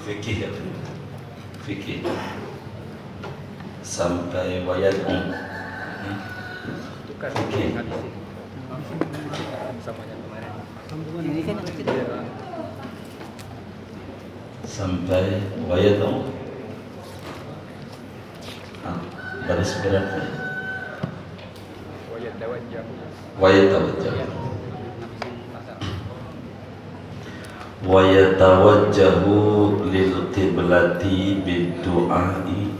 fikih ya, fikih sampai wayatmu fikih samanya kemarin. Ini kan sampai wayatmu baris berapa? Wayatawajjah wa yatawajjahu lil qiblati bid-du'a'i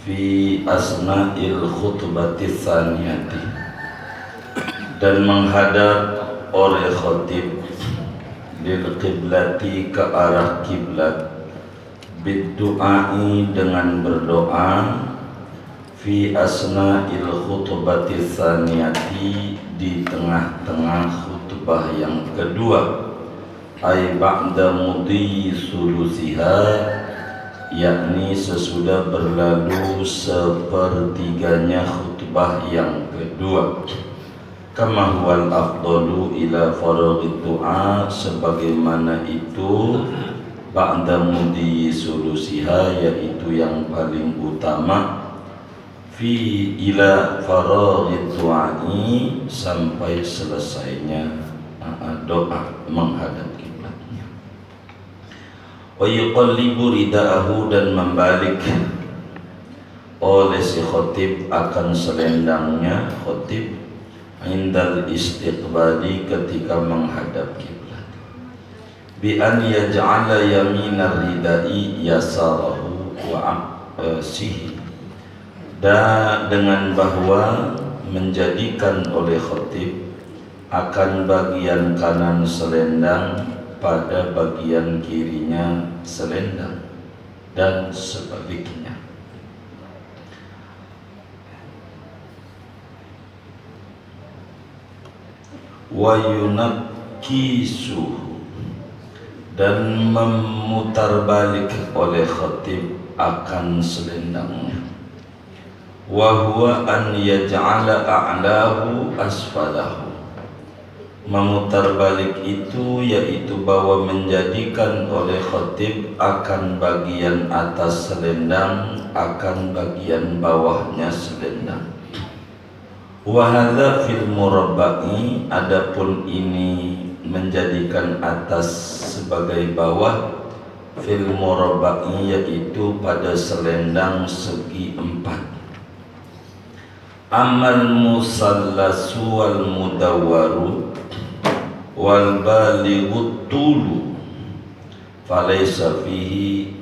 fi asna'il khutbati tsaniyati, dan menghadap oleh khatib lil qiblati ke arah kiblat bid-du'a'i dengan berdoa fi asna'il khutbati tsaniyati di tengah-tengah khutbah yang kedua, ay ba'da mudhi sulusiha, yakni sesudah berlalu sepertiganya khutbah yang kedua. Kama huwal afdalu ila faragid du'a, sebagaimana itu ba'da mudhi sulusiha, yaitu yang paling utama, fi ila faragid du'ai, sampai selesainya doa menghadap kiblatnya. Wa yuqallibu ridaahu, dan membalik oleh si khatib akan selendangnya khatib indal istiqbali, ketika menghadap kiblat, bi an yaj'ala yaminar ridai yasarahu wa sihi, dan dengan bahwa menjadikan oleh khatib akan bagian kanan selendang pada bagian kirinya selendang, dan sebaliknya. Wa yunakkisuhu, dan memutarbalik oleh khatib akan selendangnya. Wa huwa an yaj'ala a'lahu asfalahu, memutar balik itu yaitu bahwa menjadikan oleh khatib akan bagian atas selendang akan bagian bawahnya selendang. Wa hadza fil murabba'i, adapun ini menjadikan atas sebagai bawah, fil murabba'i yaitu pada selendang segi empat. Amal musallasu wal mudawwaru wal balighut tulu falaysa fihi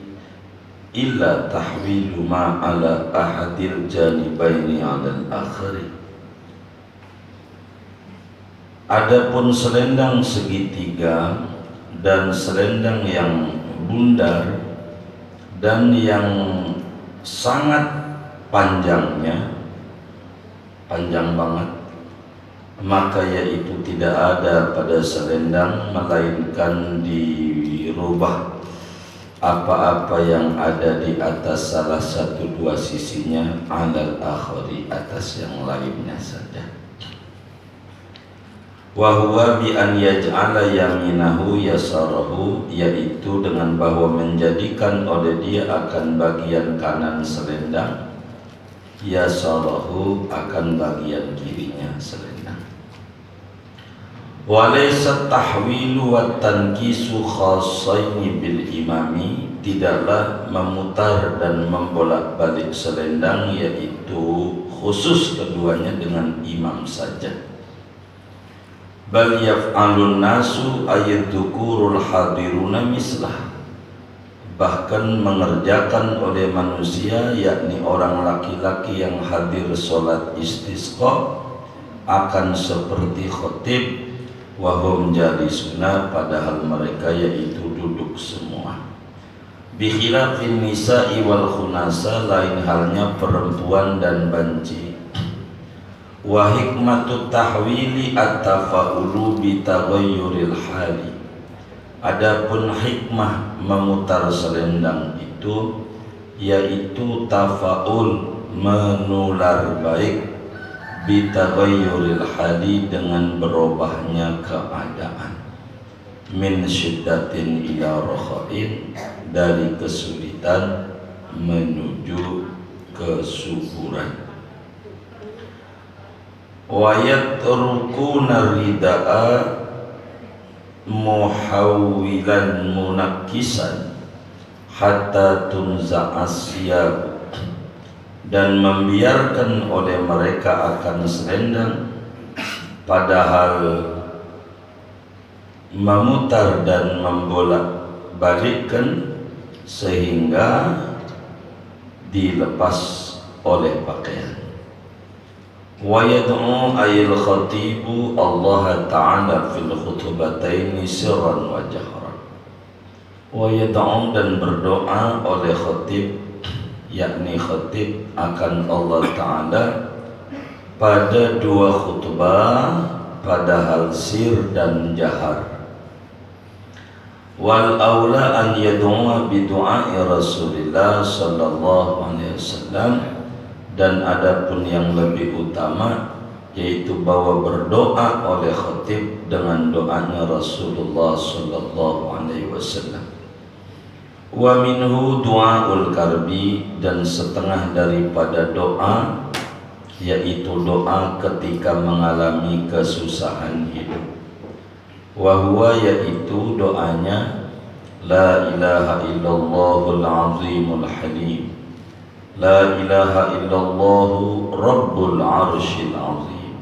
illa tahwilu ma ala ahadil janibaini ala al-akhari. Adapun selendang segitiga dan selendang yang bundar dan yang sangat panjangnya, panjang banget, maka yaitu tidak ada pada selendang melainkan dirubah apa-apa yang ada di atas salah satu dua sisinya alal akhari, atas yang lainnya saja. Wa huwa bi an yaj'ala yaminahu yasarahu, yaitu dengan bahwa menjadikan oleh dia akan bagian kanan selendang, yasarahu akan bagian kirinya selendang. Walaysa tahwilu wa tankisu khassaini bil imami, tidaklah memutar dan membolak-balik selendang yaitu khusus keduanya dengan imam saja. Bal yaf'alun nasu ayyadzukurul hadiruna mislah, bahkan mengerjakan oleh manusia yakni orang laki-laki yang hadir sholat istisqa akan seperti khatib, wahum jalisuna, padahal mereka yaitu duduk semua. Bikhilafin nisa'i wal khunasa, lain halnya perempuan dan banci. Wa hikmatu tahwili at-tafa'ulu bi taghayyuril hali, adapun hikmah memutar selendang itu yaitu tafa'ul, menular baik, bitaghayyuril hali, dengan berubahnya keadaan, min syiddatin ila rakhain, dari kesulitan menuju kesuburan. Wa yatrukuna rida'a muhawwilan munakkisan hatta tunza asyab, dan membiarkan oleh mereka akan selendang padahal memutar dan membolak-balikkan sehingga dilepas oleh pakaian. Wa yad'u ayil khatibu Allah Ta'ala fil khutubataini sirran wa jahran. Wa yad'u, dan berdoa oleh khatib, yakni khatib akan Allah Ta'ala pada dua khutbah, pada hal sir dan jahar. Wal aula an yad'u bi du'ai Rasulillah sallallahu alaihi wasallam, dan adapun yang lebih utama yaitu bahwa berdoa oleh khatib dengan doanya Rasulullah sallallahu alaihi wasallam. Wa minhu du'aul karbi, dan setengah daripada doa yaitu doa ketika mengalami kesusahan hidup. Wa huwa, yaitu doanya la ilaha illallahul azimul halim, la ilaha illallahu rabbul arshil azim,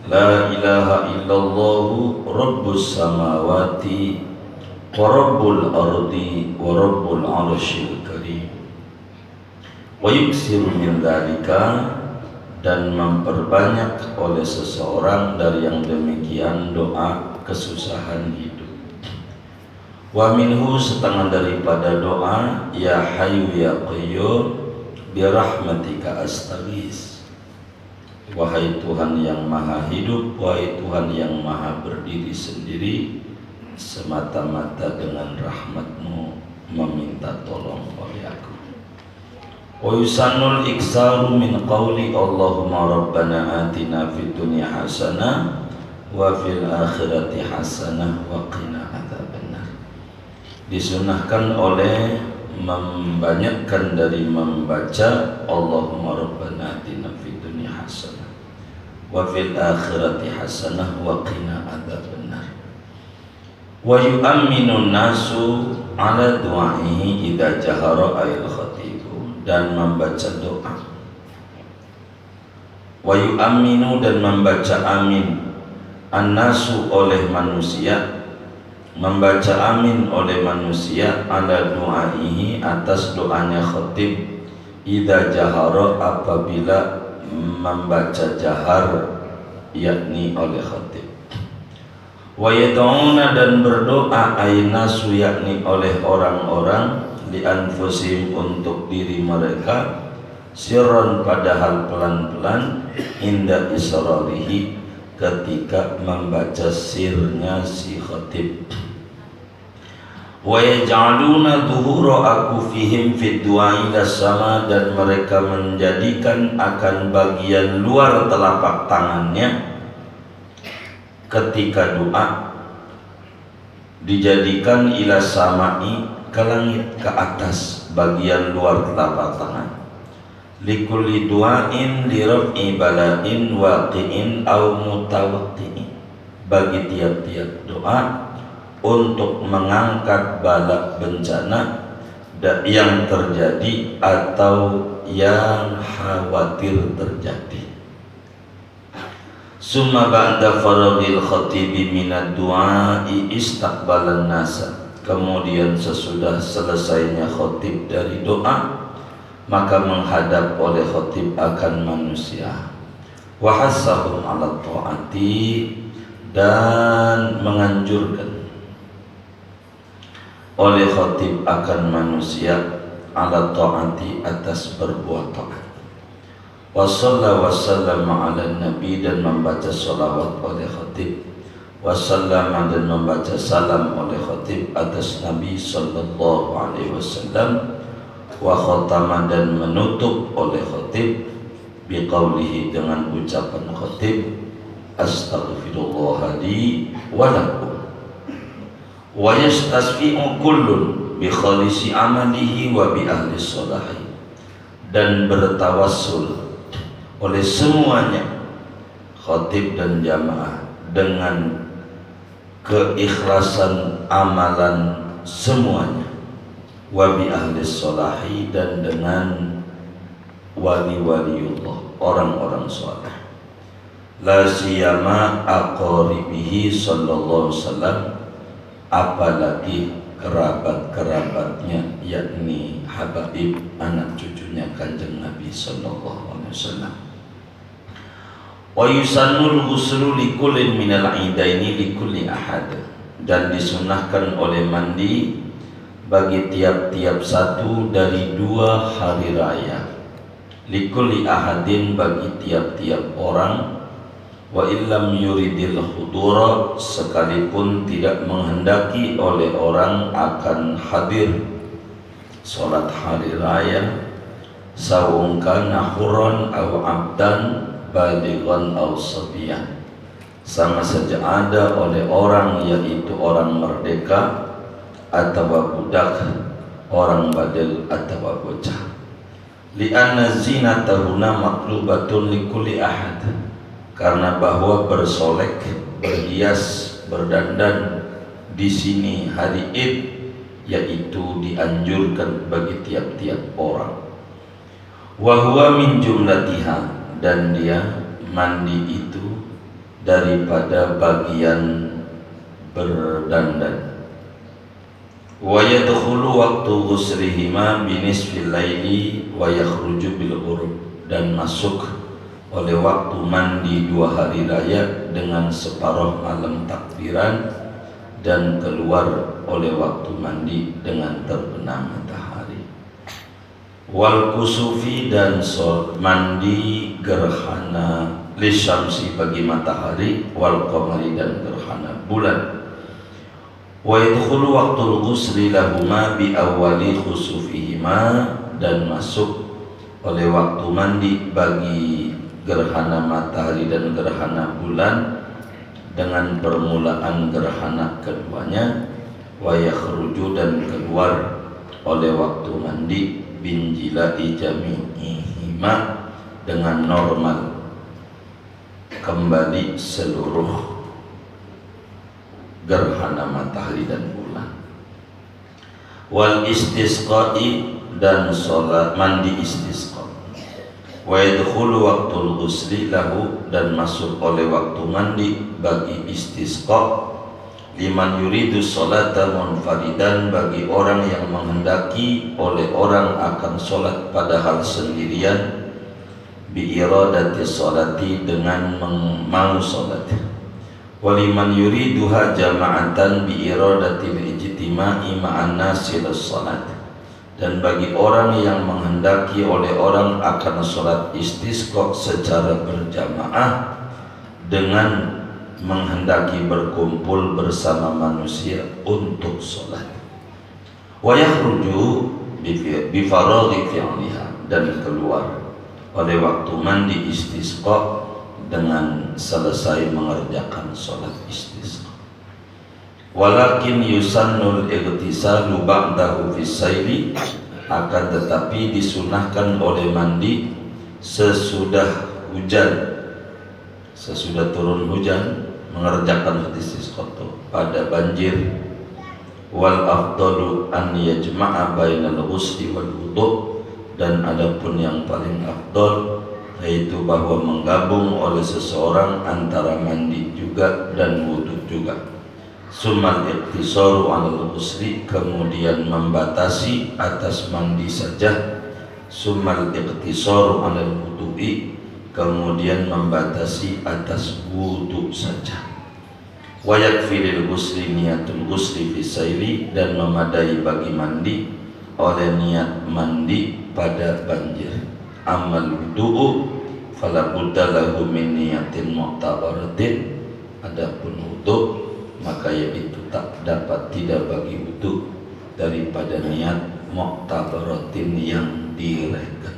la ilaha illallahu rabbus samawati wa rabbul ardi wa rabbul arshil karim. Wa yuksiru min dzalika, dan memperbanyak oleh seseorang dari yang demikian doa kesusahan hidup. Wa minhu, setengah daripada doa ya hayyu ya qayyum birahmatika astaghis, wahai Tuhan yang maha hidup, wahai Tuhan yang maha berdiri sendiri, semata-mata dengan rahmat-Mu meminta tolong oleh aku. Wa yusannul iksaru min qawli Allahumma rabbana atina fid dunya hasanah wa fil akhirati hasanah wa qina adzabannar. Disunahkan oleh membanyakkan dari membaca Allahumma rabbana atina fid dunya hasanah wa fil akhirati hasanah wa qina adzabannar. Wa yu'minu nasu ala du'aihi idza jahara ayil khatibu, dan membaca doa. Wa yu'minu, dan membaca amin an-nasu oleh manusia, membaca amin oleh manusia ala du'aihi atas doanya khatib idza jahara, apabila membaca jahar yakni oleh khatib. Wa yad'una, dan berdoa aynasu yakni oleh orang-orang li anfusihim untuk diri mereka, sirran padahal pelan-pelan, inda israrihi ketika membaca sirnya si khatib. Wa yaj'aluna dhuhura akufihim fid du'a ila sama, dan mereka menjadikan akan bagian luar telapak tangannya ketika doa dijadikan ila samai, ke langit, ke atas bagian luar telapak tangan. Likulli du'ain liraf'i bala'in waqi'in aw mutawaqqi'in, bagi tiap-tiap doa untuk mengangkat bala bencana yang terjadi atau yang khawatir terjadi. Summa ba'da faragil khatibi minad du'a'i istaqbalan nasa, kemudian sesudah selesainya khatib dari doa, maka menghadap oleh khatib akan manusia. Wa hassahum 'ala ta'ati, dan menganjurkan oleh khatib akan manusia 'ala ta'ati, atas berbuat taat. Wa sallallahu wasallama 'ala nabi, dan membaca salawat oleh khatib. Wa sallama, dan membaca salam oleh khatib atas Nabi sallallahu alaihi wasallam. Wa khatama, dan menutup oleh khatib biqaulihi, dengan ucapan khatib astaghfirullah li wa lakum. Wa yastasfi'u kullun, bi khalisi amalihi wa bi ahli sholahi, dan bertawassul oleh semuanya khatib dan jamaah dengan keikhlasan amalan semuanya, wa bi ahli sholahi, dan dengan wali-waliullah, orang-orang saleh, la siyama aqaribihi sallallahu alaihi wasallam, apalagi kerabat-kerabatnya, yakni habaib, anak cucunya Kanjeng Nabi sallallahu alaihi wasallam. Wa yusannul ghuslu likullin minal idaini likulli ahad, dan disunahkan oleh mandi bagi tiap-tiap satu dari dua hari raya, likulli ahadin, bagi tiap-tiap orang, wa illam yuridil hudura, sekalipun tidak menghendaki oleh orang akan hadir salat hari raya, sawung kana hurran aw abdan balighan aw sabiyan, sama saja ada oleh orang, yaitu orang merdeka atau budak, orang badal atau bocah. Li'anna zinatahuna maqlubatun likulli ahad, karena bahwa bersolek, berhias, berdandan di sini hari Id, yaitu dianjurkan bagi tiap-tiap orang. Wa huwa min jumlatiha, dan dia mandi itu daripada bagian berdandan. Wa yadkhulu waqtu ghuslihima binisfil laili wa yakhruju bil ghurub, dan masuk oleh waktu mandi dua hari raya dengan separuh malam takbiran, dan keluar oleh waktu mandi dengan terbenam matahari. Wal kusufi, dan mandi gerhana lisyamsi, bagi matahari, wal qamari, dan gerhana bulan. Wa yadkhulu waqtul ghusli lahuma bi awwali khusufihima, dan masuk oleh waktu mandi bagi gerhana matahari dan gerhana bulan dengan permulaan gerhana keduanya. Wa yakhruju, dan keluar oleh waktu mandi bin jilai jami'ihima, dengan normal kembali seluruh gerhana matahari dan bulan. Wal istisqa'i, dan sholat mandi istisqa. Wa yadkhulu waqtul ghusli lahu, dan masuk oleh waktu mandi bagi istisqa, liman yuridu sholata munfaridan, bagi orang yang menghendaki oleh orang akan sholat padahal sendirian, bi iradati sholati, dengan mau sholat. Waliman yuriduha jama'atan bi iradatil ijtima'i ma'an nasi lis-shalat, dan bagi orang yang menghendaki oleh orang akan sholat istisqa secara berjamaah dengan menghendaki berkumpul bersama manusia untuk sholat. Wa yakhruju bi faraghi fi'liha, dan keluar oleh waktu mandi istisqa dengan selesai mengerjakan sholat istisqa. Walakin yusannul ightisalu ba'dahu fis-saili, akan tetapi disunahkan oleh mandi sesudah hujan, sesudah turun hujan, mengerjakan istisqa pada banjir. Wal afdalu an yajma'a bainal ghusli wal wudu', dan adapun yang paling afdal yaitu bahwa menggabung oleh seseorang antara mandi juga dan wudu juga. Summal iqtisaru 'alal ghusli, kemudian membatasi atas mandi saja. Summal iqtisaru 'alal wudu'i, kemudian membatasi atas wudu saja. Wa yakfi lil ghusli niyatul ghusli fi saili, dan memadai bagi mandi oleh niat mandi pada banjir. Amal wudu'u fala budda lahu min niyatin mu'tabaratin, adapun wudu maka yaitu tak dapat tidak bagi wudu daripada niat mu'tabaratin yang direken.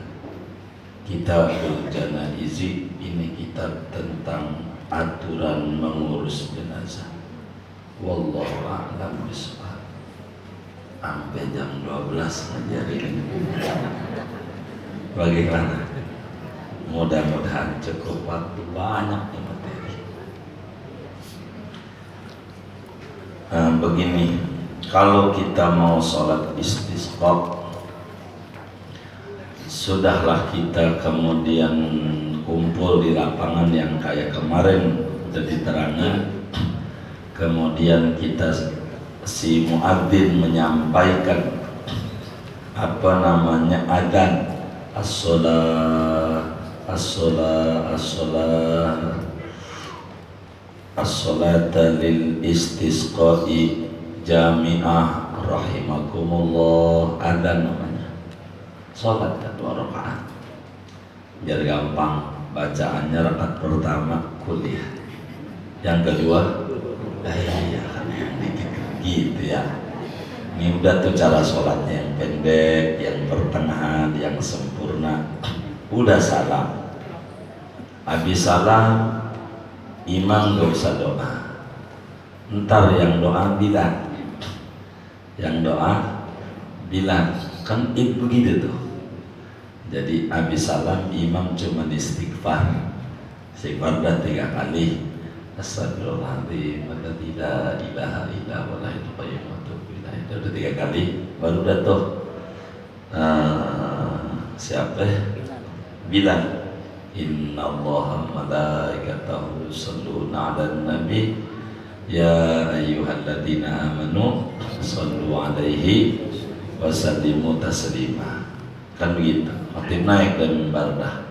Kitabul Janaizi, ini kitab tentang aturan mengurus jenazah. Wallahu a'lam bishawab. sampai jam 12 ngajarin. Bagaimana? Mudah-mudahan cukup waktu, banyak nih materi. Begini, kalau kita mau sholat istisqa, sudahlah kita kemudian kumpul di lapangan yang kayak kemarin udah diterangkan, kemudian kita si muadzin menyampaikan apa namanya adzan, as-shalah as-shalah as-shalah as-sholata lil istisqa'i jami'ah rahimakumullah, adzan namanya. Sholat kan 2 rakaat biar gampang bacaannya. Rakaat pertama kuliah, yang kedua iya gitu ya. Ini udah tuh cara sholatnya, yang pendek, yang pertengahan, yang sempurna. Udah salam, habis salam imam gak usah doa, ntar yang doa Bilal, yang doa Bilal, kan itu begitu tuh. Jadi habis salam imam cuma istighfar, istighfar udah 3 kali, astagfirullahaladzim la ilaha illa huwal hayyul qayyum wa atubu ilaih, udah 3 kali, baru udah tuh siapa Bilal, inna allaha malaikatahu yusholluna 'alan nabi ya ayyuhalladzina amanu shollu 'alaihi wa sallimu taslima. Kan begitu. Khotib naik dan mimbar dah,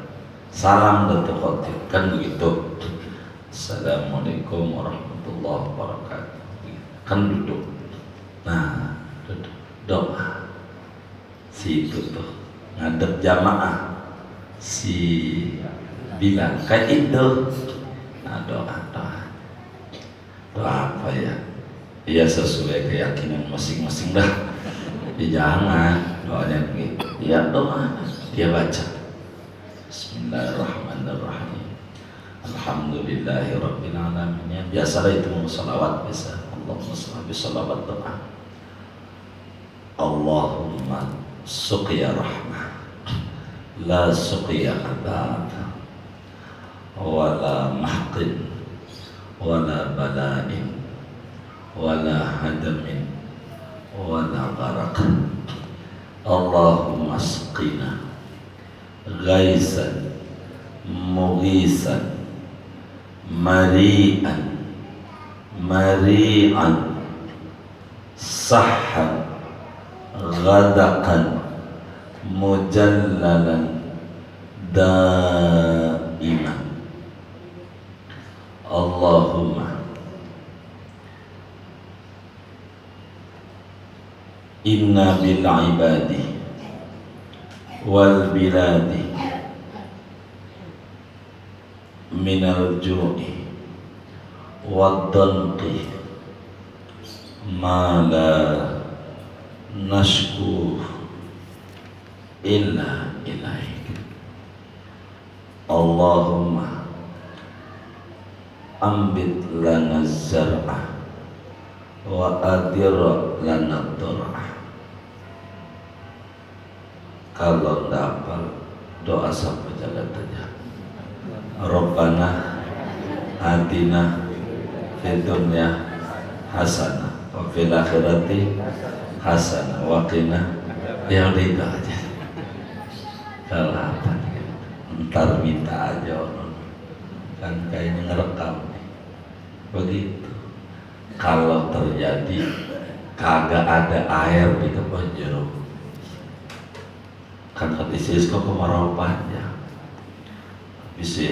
salam dan khotib kan begitu. Assalamualaikum warahmatullahi wabarakatuh. Kan duduk. Nah, duduk doa. Situ tuh ngadep jamaah si Bilal kayak itu. Nah, doa apa ya? Ya sesuai keyakinan masing-masing dah. Jangan doanya begitu. Ya doa dia baca Bismillahirrahmanirrahim, Alhamdulillahirabbil alamin. Ya biasalah itu mau salawat bisa. Allahumma shalli salawat doa. Allahumma suqiya rahmah la suqiya adab wala mahqin wala bala'in wala hadamin wala barak. Allahumma asqina ghaisan mughisan mari'an mari'an sahhan ghadaqan mujallalan daiman. Allahumma inna bil ibadi wal biladi minal ju'i wad danqi ma la nashku illa ilaik. Allahumma ambit lana zar'a wa adir lana dur'a. Kalau tidak hafal doa sampai jalan aja. Rabbana atina fid dunya hasanah wa fil akhirati hasanah wa qina, yang itu aja. Kalau apa ntar minta aja orang kan kayaknya ngerekam nih. Begitu. Kalau terjadi kagak ada air di kebun jeruk, kan ketisis kok kemarau panjang, bisa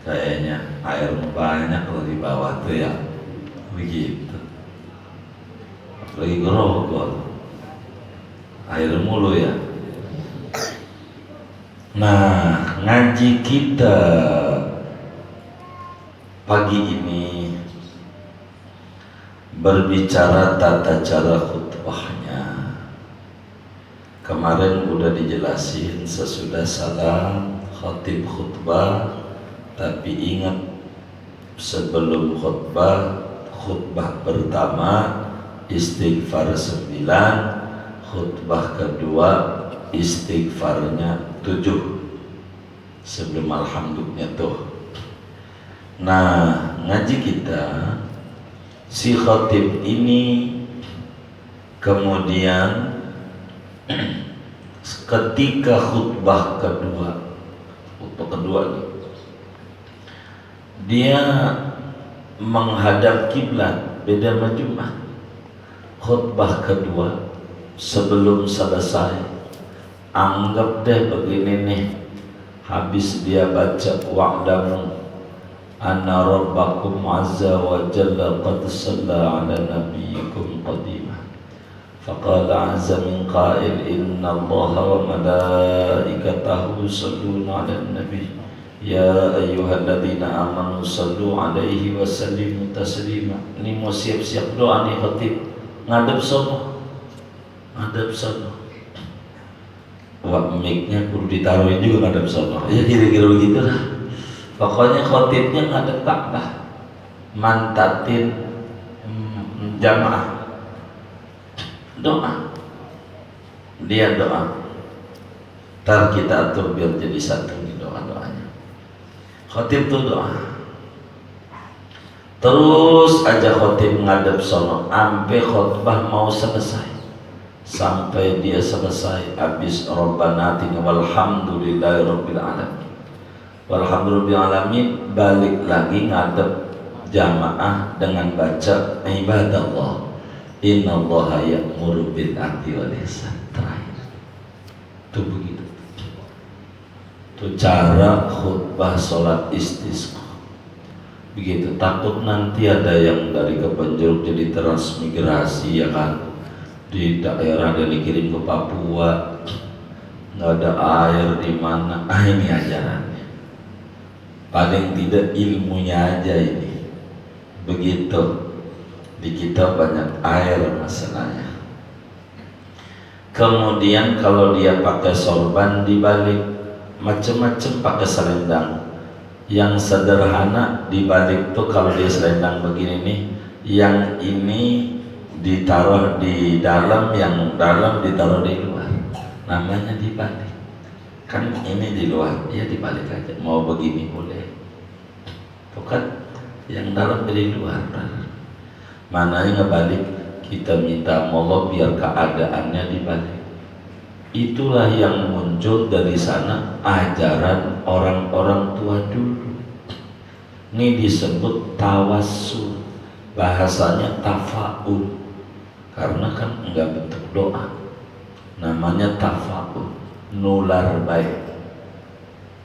kayaknya air banyak kalau di bawah tuh ya, begitu. Lagi gerogol, air mulu ya. Nah, ngaji kita pagi ini berbicara tata cara khutbahnya. Kemarin udah dijelasin sesudah salam khatib khutbah, tapi ingat sebelum khutbah pertama istighfar 9, khutbah kedua istighfarnya 7 sebelum alhamdulillah tuh. Nah, ngaji kita si khatib ini kemudian ketika khutbah kedua nih, dia menghadap kiblat, beda sama Jumat. Khutbah kedua sebelum selesai, anggap deh begini nih, habis dia baca wa'lamu anna rabbakum azza wa jalla qad shalla ala nabiyyikum qadimah faqala azza min qail inna allaha wa malaikatahu yusalluna ala nabi ya ayyuhalladzina amanu sallu alaihi wa sallimu taslima. Ini mau siap-siap doa nih khatib, ngadep sono. Wah, mic-nya perlu ditaruhin juga ngadep sono. Ya kira-kira begitu lah. Pokoknya khotibnya ngadep Ka'bah, mantatin jamaah. Doa. Dia doa. Ntar kita atur biar jadi satu nih doa-doanya. Khotib tuh doa. Terus aja khotib ngadep sono sampai khutbah mau selesai. Sampai dia selesai habis Rabbana atina walhamdulillahi rabbil alamin. Walhamdulillahi alamin, balik lagi ngadep jamaah dengan baca ibadallah innallaha ya'muru bil 'adli wal ihsan. Terakhir itu begitu. Itu cara khutbah sholat istisqa. Begitu. Takut nanti ada yang dari Kepenjeruk jadi transmigrasi, ya kan, di daerah yang dikirim ke Papua nggak ada air di mana. Ini ajarannya, paling tidak ilmunya aja ini. Begitu di kita banyak air masalahnya. Kemudian kalau dia pakai sorban dibalik, macam-macam pakai selendang. Yang sederhana dibalik tuh kalau dia selendang begini nih, yang ini ditaruh di dalam, yang dalam ditaruh di luar, namanya dibalik. Kan ini di luar, ya dibalik aja, mau begini boleh. Bukan yang dalam dari luar. Mananya ngebalik, kita minta Allah biar keadaannya dibalik. Itulah yang muncul dari sana ajaran orang-orang tua dulu. Ini disebut tawassul, bahasanya tafaul. Karena kan enggak bentuk doa, namanya tafaul, nular baik.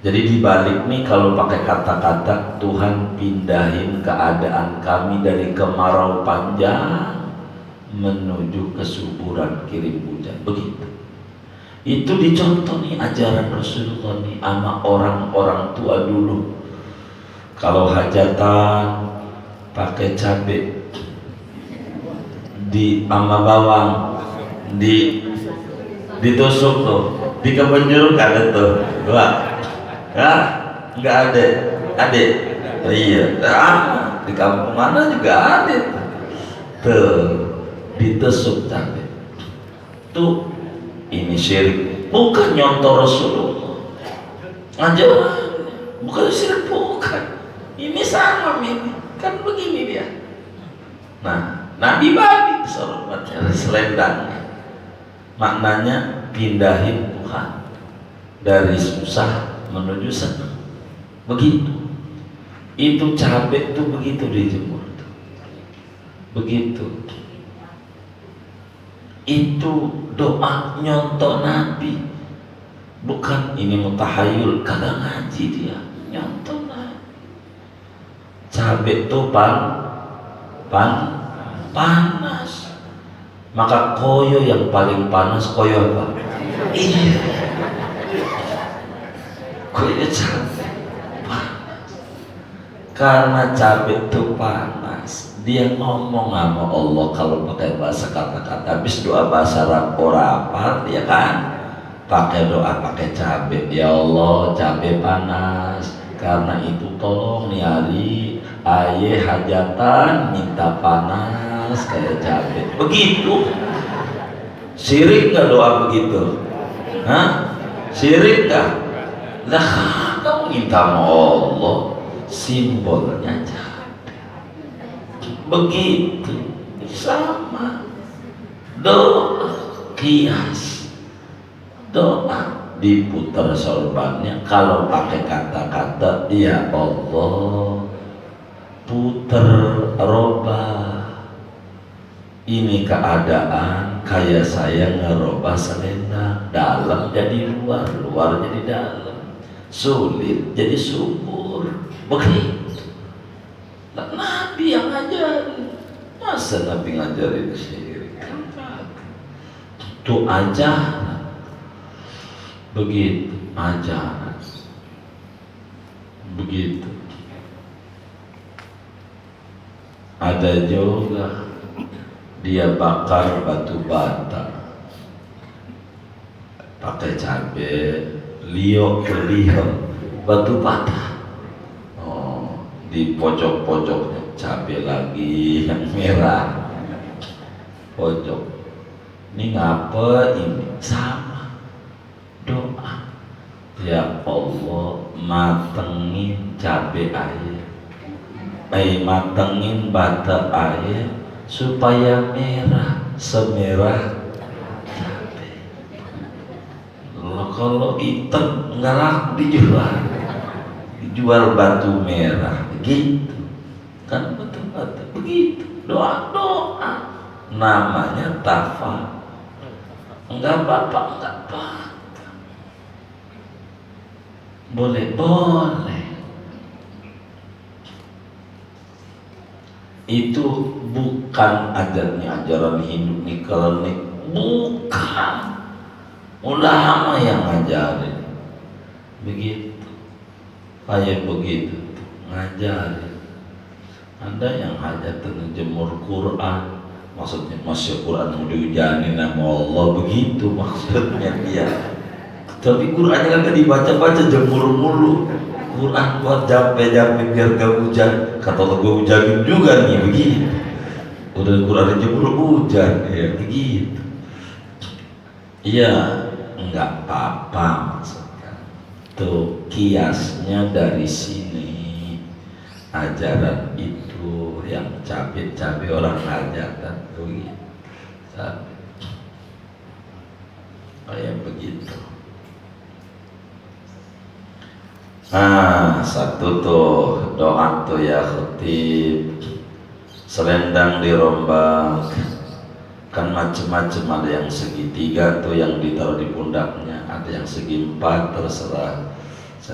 Jadi dibalik nih kalau pakai kata-kata Tuhan pindahin keadaan kami dari kemarau panjang menuju kesuburan kirim hujan, begitu. Itu dicontoh nih ajaran Rasulullah nih sama orang-orang tua dulu. Kalau hajatan pakai cabai di ama bawang ditusuk tuh, di Kepenjeruk ada tuh, dua, nggak ada, iya, di kampung mana juga ada tuh, ditusuk cabai, tuh ini syirik, bukan nyontoh Rasulullah, ajaran, bukan syirik, bukan, ini sama ini, kan begini dia, nah. Nabi balik sorbannya, selendangnya, maknanya pindahin Tuhan dari susah menuju senang. Begitu. Itu cabai tuh begitu dijemur tuh. Begitu. Itu doa nyontoh Nabi. Bukan ini mutahayul, kagak ngaji dia, nyontoh Nabi. Cabai tuh panas, maka koyo yang paling panas, koyo apa? Iya, koyo cabai panas. Karena cabai itu panas, dia ngomong sama Allah kalau pakai bahasa kata-kata. Habis doa bahasa Arab orang ya kan, pakai doa pakai cabai. Ya Allah, cabai panas, karena itu tolong nih hari aye hajatan minta panas panas kayak cabai. Begitu. Syirik nggak doa begitu? Hah? Syirik nggak? Lah kamu minta sama Allah simbolnya cabai. Begitu sama doa kias, doa diputar sorbannya. Kalau pakai kata-kata ya Allah puter robah ini keadaan kayak saya ngerobah selendang, dalam jadi luar, luar jadi dalam, sulit jadi subur. Begitu. Nah, Nabi yang ngajarin, masa Nabi ngajarin syirik? Itu ajaran. Begitu ajaran. Begitu. Ada juga dia bakar batu bata pakai cabai, liok batu bata. Oh, di pojok-pojoknya cabai lagi yang merah. Pojok. Ini ngapa ini? Sama doa. Ya Allah, matengin cabai air. Matengin bata air supaya merah semerah cabai. Kalau hitam nggak laku dijual batu merah gitu kan, betul-betul begitu. Doa namanya tafa. Enggak bapak, enggak bapak, boleh. Itu bukan ajaran hidup nih klinik, bukan. Ulama yang ngajarin begitu, kayak begitu ngajarin. Ada yang hajatan jemur Quran, maksudnya masya Quran mau dihujanin sama Allah, begitu maksudnya dia. Tapi Qurannya kan dibaca-baca jemur mulu. Quran buat jampe-jampe biar gak hujan. Kata Allah gue hujanin juga nih, begitu. Udah Quran jemur hujan, ya begitu. Iya, enggak apa-apa maksudnya. Tuh kiasnya dari sini. Ajaran itu yang cabai-cabai orang hajatan begitu. Kayak begitu. Nah, satu tuh doa tuh ya khatib, selendang dirombak kan macem-macem. Ada yang segitiga tuh yang ditaruh di pundaknya, ada yang segi empat, terserah.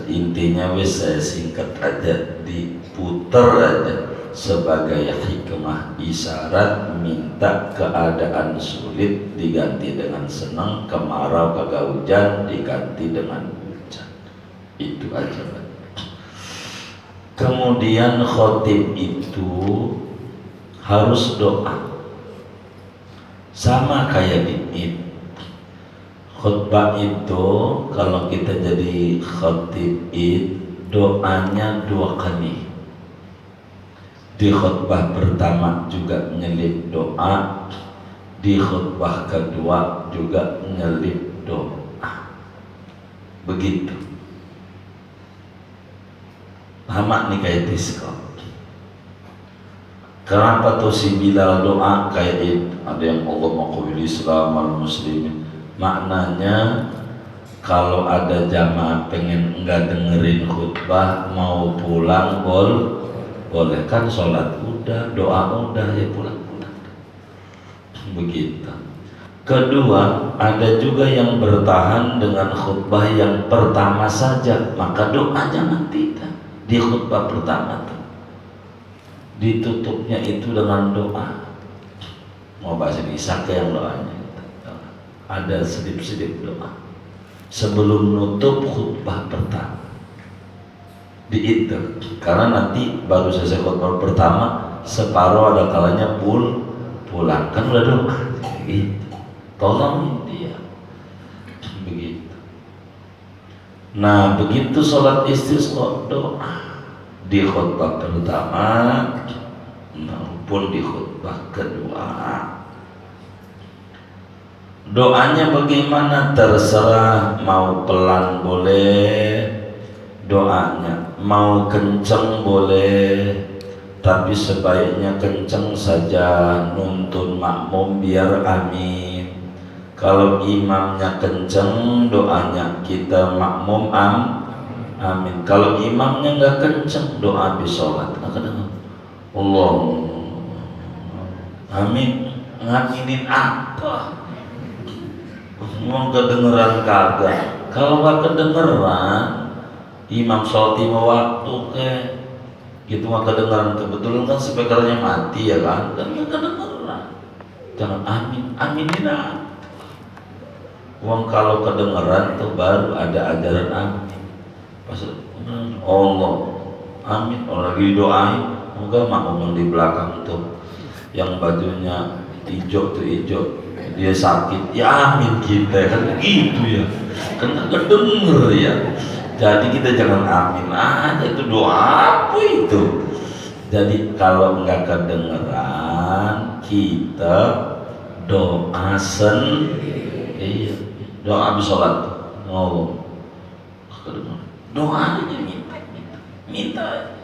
Intinya wis saya singkat aja, diputer aja sebagai hikmah isyarat, minta keadaan sulit diganti dengan senang, kemarau kagak hujan diganti dengan hujan. Itu aja. Kemudian khotib itu harus doa sama kayak di Id. Khutbah itu kalau kita jadi khotib Id, doanya 2 kali. Di khutbah pertama juga nyelip doa, di khutbah kedua juga nyelip doa. Begitu. Lama nih kayak diskon. Kenapa tuh si Bilal doa kayak itu? Ada yang Allah maqbil Islam al muslimin. Maknanya kalau ada jamaah pengen enggak dengerin khutbah mau pulang boleh kan, sholat udah, doa udah, ya pulang. Begitu. Kedua, ada juga yang bertahan dengan khutbah yang pertama saja, maka doa jangan tidak di khutbah pertama tuh. Ditutupnya itu dengan doa. Mau bahasa Indonesia yang doanya. Ada sedip-sedip doa sebelum nutup khutbah pertama di itu, karena nanti baru selesai khutbah pertama separuh ada kalanya pulang kan udah doa gitu. Tolong dia begitu. Nah begitu sholat istisqa doa di khutbah pertama. Nah pun di khutbah kedua. Doanya bagaimana terserah, mau pelan boleh doanya, mau kenceng boleh, tapi sebaiknya kenceng saja, nuntun makmum biar amin. Kalau imamnya kenceng doanya, kita makmum amin. Kalau imamnya nggak kenceng, doa habis sholat Allah amin, ngaminin apa? Mau kedengeran kagak? Kalau nggak kedengeran, imam sholat lima waktu gitu mah kedengeran. Kebetulan kan speakernya mati ya kan, dan nggak kedengeran. Jangan amin, aminin apa? Uang kalau kedengeran tuh baru ada ajaran amin. Pas Allah amin, orang lagi doain, moga makmum di belakang tuh yang bajunya hijau tuh hijau, dia sakit, ya amin kita kan gitu ya, kan nggak denger ya. Jadi kita jangan amin aja, itu doa apa itu. Jadi kalau nggak kedengeran, kita doa iya, doa habis sholat. Oh, doa aja, minta.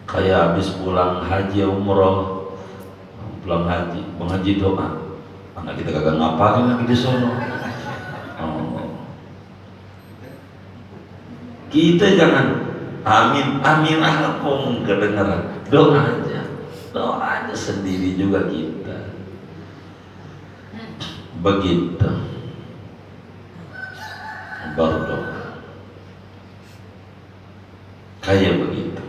Kayak habis pulang haji umroh, pulang haji, mengaji doa. Anak kita kagak ngapain lagi di sono. Oh. Kita jangan amin apa kedengeran, doa aja sendiri juga kita. Begitu berdoa kayak begitu.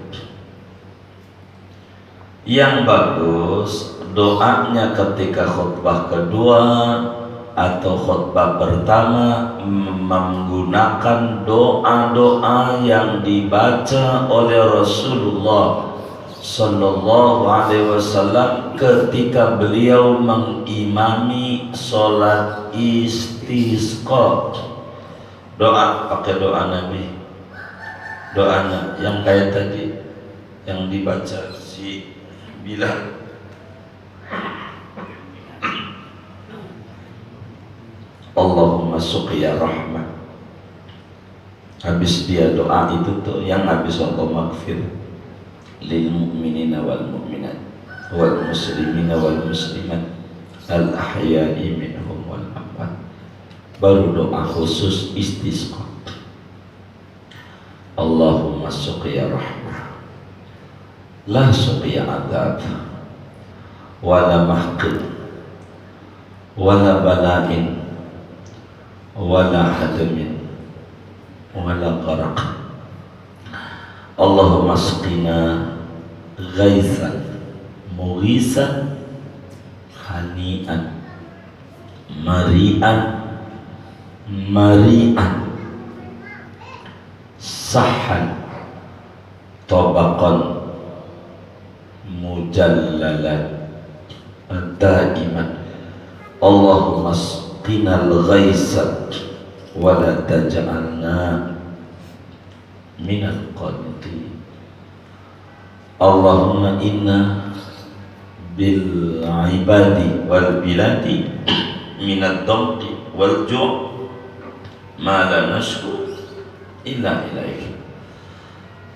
Yang bagus doanya ketika khutbah kedua atau khutbah pertama menggunakan doa-doa yang dibaca oleh Rasulullah Sallallahu Alaihi Wasallam ketika beliau mengimami sholat istisqa. Doa pakai doa Nabi, doanya yang kayak tadi yang dibaca si Bilal. Allahumma suqiya rahmah. Habis dia doa itu tuh yang habis Allah maghfir lil mu'minina wal mu'minat wal muslimina wal muslimat al ahya'i minhum wal amwat. Baru doa khusus istisqa. Allahumma suqiya rahmah la suqiya adab wala mahqid wala bala'in wala hadamin wala qaraq. Allahumma asqina ghaisan mughisan hani'an mari'an sahhan tabaqan mujallalan daiman. Allahumma asqina al-ghaisa wa la taj'alna minal qanitin. Allahumma inna bil ibadi wal biladi minad damqi wal ju' ma la nashku illa ilaik.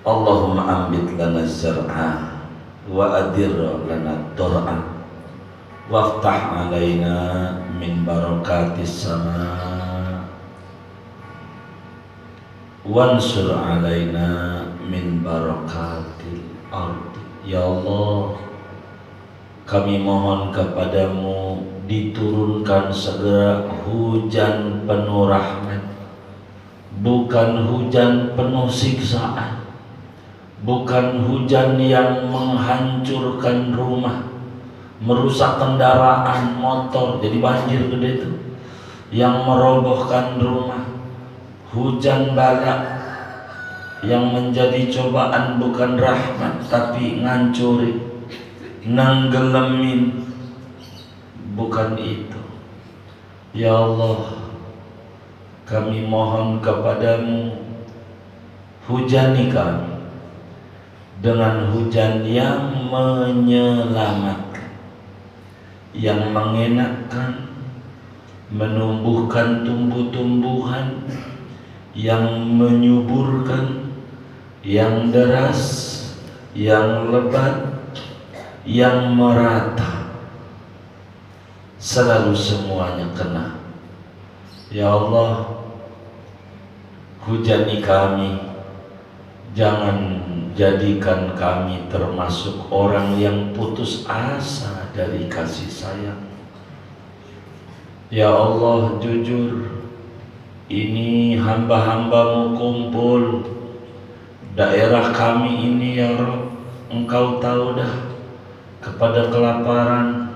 Allahumma ambit lana zar'a wa adir lana dur'a waftah alaina min barakatis sama wansur alaina min barakatil ardi. Ya Allah, kami mohon kepadamu diturunkan segera hujan penuh rahmat, bukan hujan penuh siksaan, bukan hujan yang menghancurkan rumah, merusak kendaraan motor jadi banjir gede itu, yang merobohkan rumah. Hujan bala yang menjadi cobaan bukan rahmat tapi ngancurin, nenggelemin, bukan itu. Ya Allah, kami mohon kepadamu, hujani kami dengan hujan yang menyelamatkan, yang mengenakkan, menumbuhkan tumbuh-tumbuhan, yang menyuburkan, yang deras, yang lebat, yang merata, selalu semuanya kena. Ya Allah, hujani kami, jangan jadikan kami termasuk orang yang putus asa dari kasih sayang. Ya Allah, jujur ini hamba-hambamu kumpul daerah kami ini, ya Rabb, Engkau tahu dah, kepada kelaparan,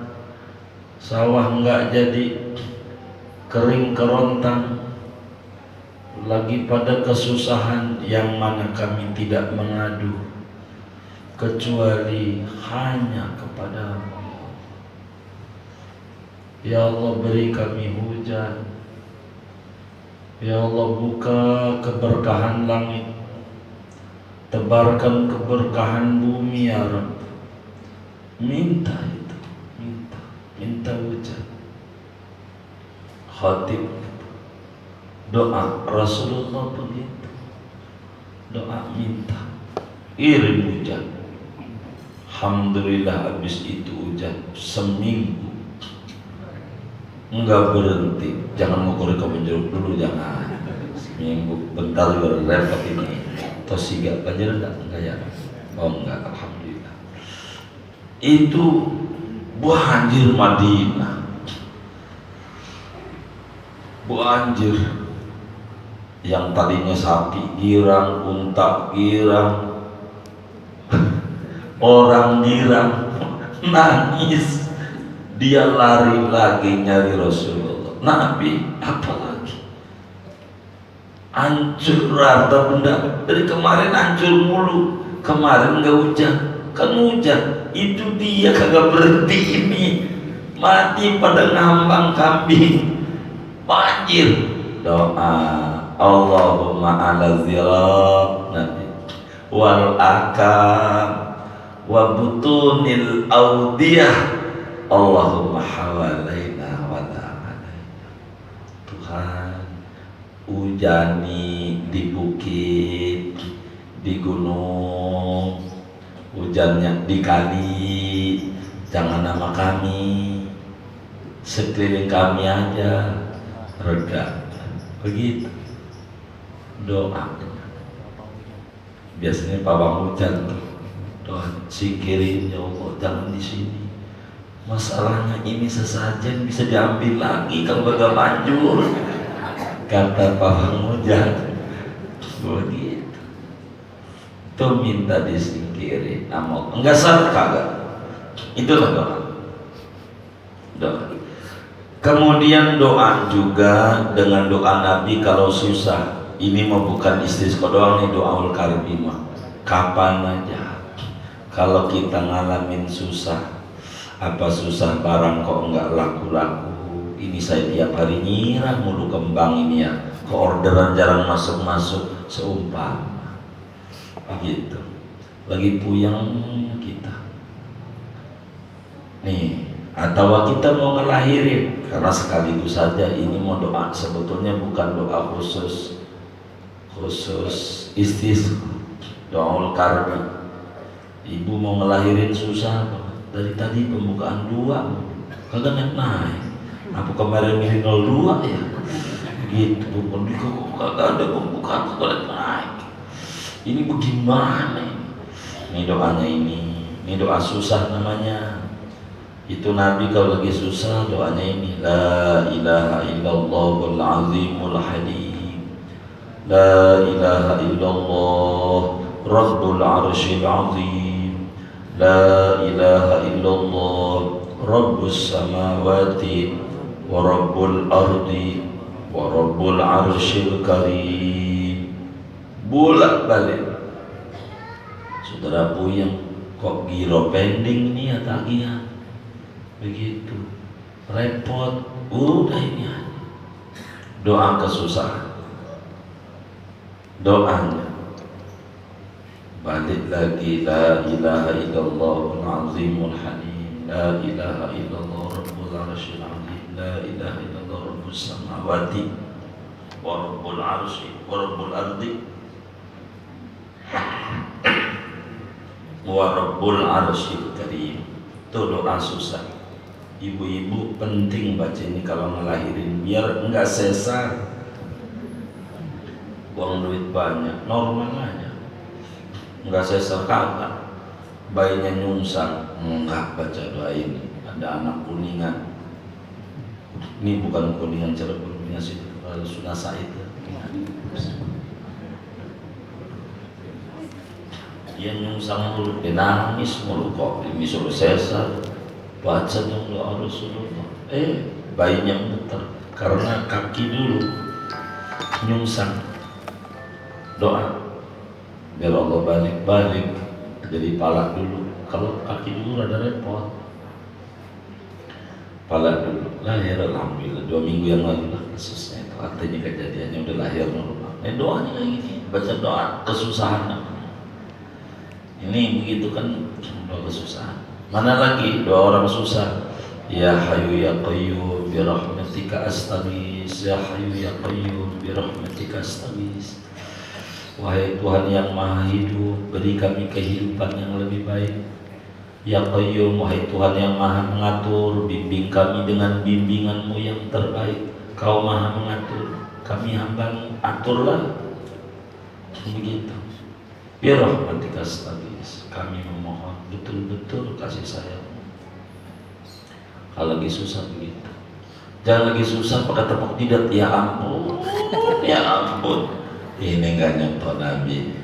sawah enggak jadi, kering kerontang, lagi pada kesusahan yang mana kami tidak mengadu kecuali hanya kepada-Mu. Ya Allah, beri kami hujan. Ya Allah, buka keberkahan langit, tebarkan keberkahan bumi, ya Rabb. Minta itu, minta hujan. Khatib doa Rasulullah begitu, doa minta kirim hujan. Alhamdulillah, habis itu hujan seminggu enggak berhenti. Jangan ngukur kebun jeruk dulu, jangan. Seminggu bentar juga repot ini. Tos siga banjir enggak ya? Oh enggak, alhamdulillah. Itu banjir Madinah, banjir yang tadinya sapi girang, unta girang, orang girang, nangis. Dia lari lagi nyari Rasulullah. Nabi, apalagi hancur harta benda. Dari kemarin hancur mulu, kemarin nggak hujan, kan hujan. Itu dia kagak berhenti, ini mati pada ngambang kambing. Banjir. Doa Allahumma ala zirab Nabi wal akam wa butunil audiyah Allahumma hawalaina wa ta'alaina. Tuhan, hujani di bukit, di gunung, hujannya di kali, jangan nama kami, sekeliling kami aja reda. Begitu doa. Biasanya pawang hujan doa, sikirin, ya Allah jangan di sini. Masalahnya ini sesajen bisa diambil lagi kalau gak manjur, kata pawang hujan. Begitu. Itu minta disingkirin. Enggak sah kagak. Itulah doa. Doa. Kemudian doa juga dengan doa Nabi kalau susah. Ini mau bukan istisqa doang nih, doaul karimah. Kapan aja kalau kita ngalamin susah, apa susah barang kok enggak laku-laku, ini saya tiap hari nyiram mulu kembang ini ya, keorderan jarang masuk-masuk, seumpama begitu. Lagi puyeng kita nih, atau kita mau ngelahirin, karena sekaligus saja ini mau doa, sebetulnya bukan doa khusus istisqa, doaul karbi. Ibu mau ngelahirin susah banget, dari tadi pembukaan 2 kagak naik. Apa kemarin milih 02 ya? Gitu, bukan kagak ada pembukaan, kagak naik. Ini bagaimana ini? Ini doanya ini doa susah namanya. Itu Nabi kalau lagi susah doanya ini, la ilaha illallahul azimul halim, la ilaha illallah rabbul arsyil azim, la ilaha illallah rabbus samawati wa rabbul ardi wa rabbul arsyil karim. Bolak-balik. Saudara puyeng, kok giro pending nih ya tagihan. Begitu. Repot. Udah ini aja. Doa kesusahan. Doanya balik lagi. La ilaha illallahul azimul halim, la ilaha illallah rabbul arsyil azim, la ilaha illallah rabbus samawati wa rabbul arsy wa rabbul ardi wa rabbul arsyil karim. Itu doa susah. Ibu-ibu penting baca ini kalau ngelahirin biar enggak sesar. Uang duit banyak, normal aja. Enggak sesar kagak. Bayinya nyungsang, enggak baca doa ini. Ada anak kuningan. Ini bukan kuningan Cirebon, punya situ Sunan Said. Dia nyungsang mulu, dia nangis mulu kok. Ini suruh sesar. Baca dong doa Rasulullah. Bayinya muter karena kaki dulu nyungsang. Doa biar Allah balik jadi pala dulu. Kalau kaki dulu rada repot. Pala dulu. Lahir alhamdulillah 2 minggu yang lalu lah kasusnya itu. Artinya kejadiannya udah lahir normal. Doanya kayak gini. Baca doa kesusahan. Ini begitu kan doa kesusahan. Mana lagi doa orang susah? Ya Hayyu ya Qayyum bi rahmatika astaghits. Ya Hayyu ya Qayyum bi rahmatika astaghits. Wahai Tuhan yang Maha Hidup, beri kami kehidupan yang lebih baik. Ya Qayyum, wahai Tuhan yang Maha Mengatur, bimbing kami dengan bimbingan-Mu yang terbaik. Kau Maha Mengatur, kami hamba-Mu, aturlah. Begitu. Ya rahmatika astaghits, kami memohon betul-betul kasih sayang-Mu. Kalau lagi susah begitu. Jangan lagi susah pakai tepuk jidat, ya ampun, ya ampun. Ini nggak nyontoh Nabi.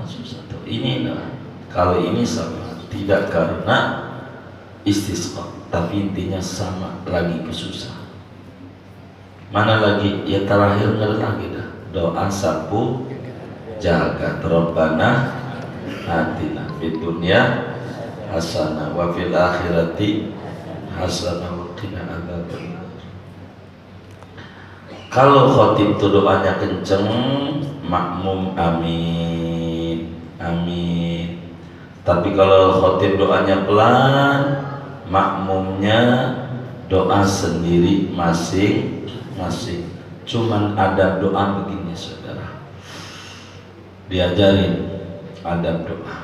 Susah tuh. Ini nah. Kalau ini sama, tidak karena istisqa, tapi intinya sama lagi kesusahan. Mana lagi? Ya terakhir nggak lagi dah. Doa sapu jagat. Rabbana atina fid dunya hasanah wa fil akhirati hasanah wa qina adzabannar. Kalau khotib itu doanya kenceng, makmum amin, amin. Tapi kalau khotib doanya pelan, makmumnya doa sendiri masing-masing. Cuman ada doa begini saudara, diajarin adab doa.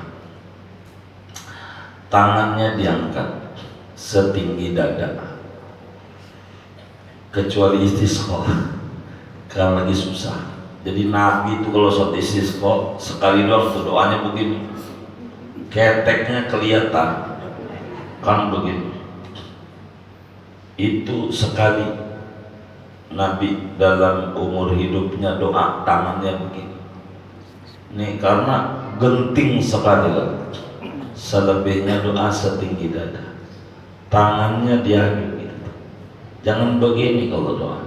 Tangannya diangkat setinggi dada, kecuali istisqa. Kalau lagi susah. Jadi Nabi itu kalau sholat istisqa sekali doang tuh doanya begini, keteknya kelihatan kan begini. Itu sekali Nabi dalam umur hidupnya doa tangannya begini. Ini karena genting sekali lah. Selebihnya doa setinggi dada, tangannya diadu gitu. Jangan begini kalau doa.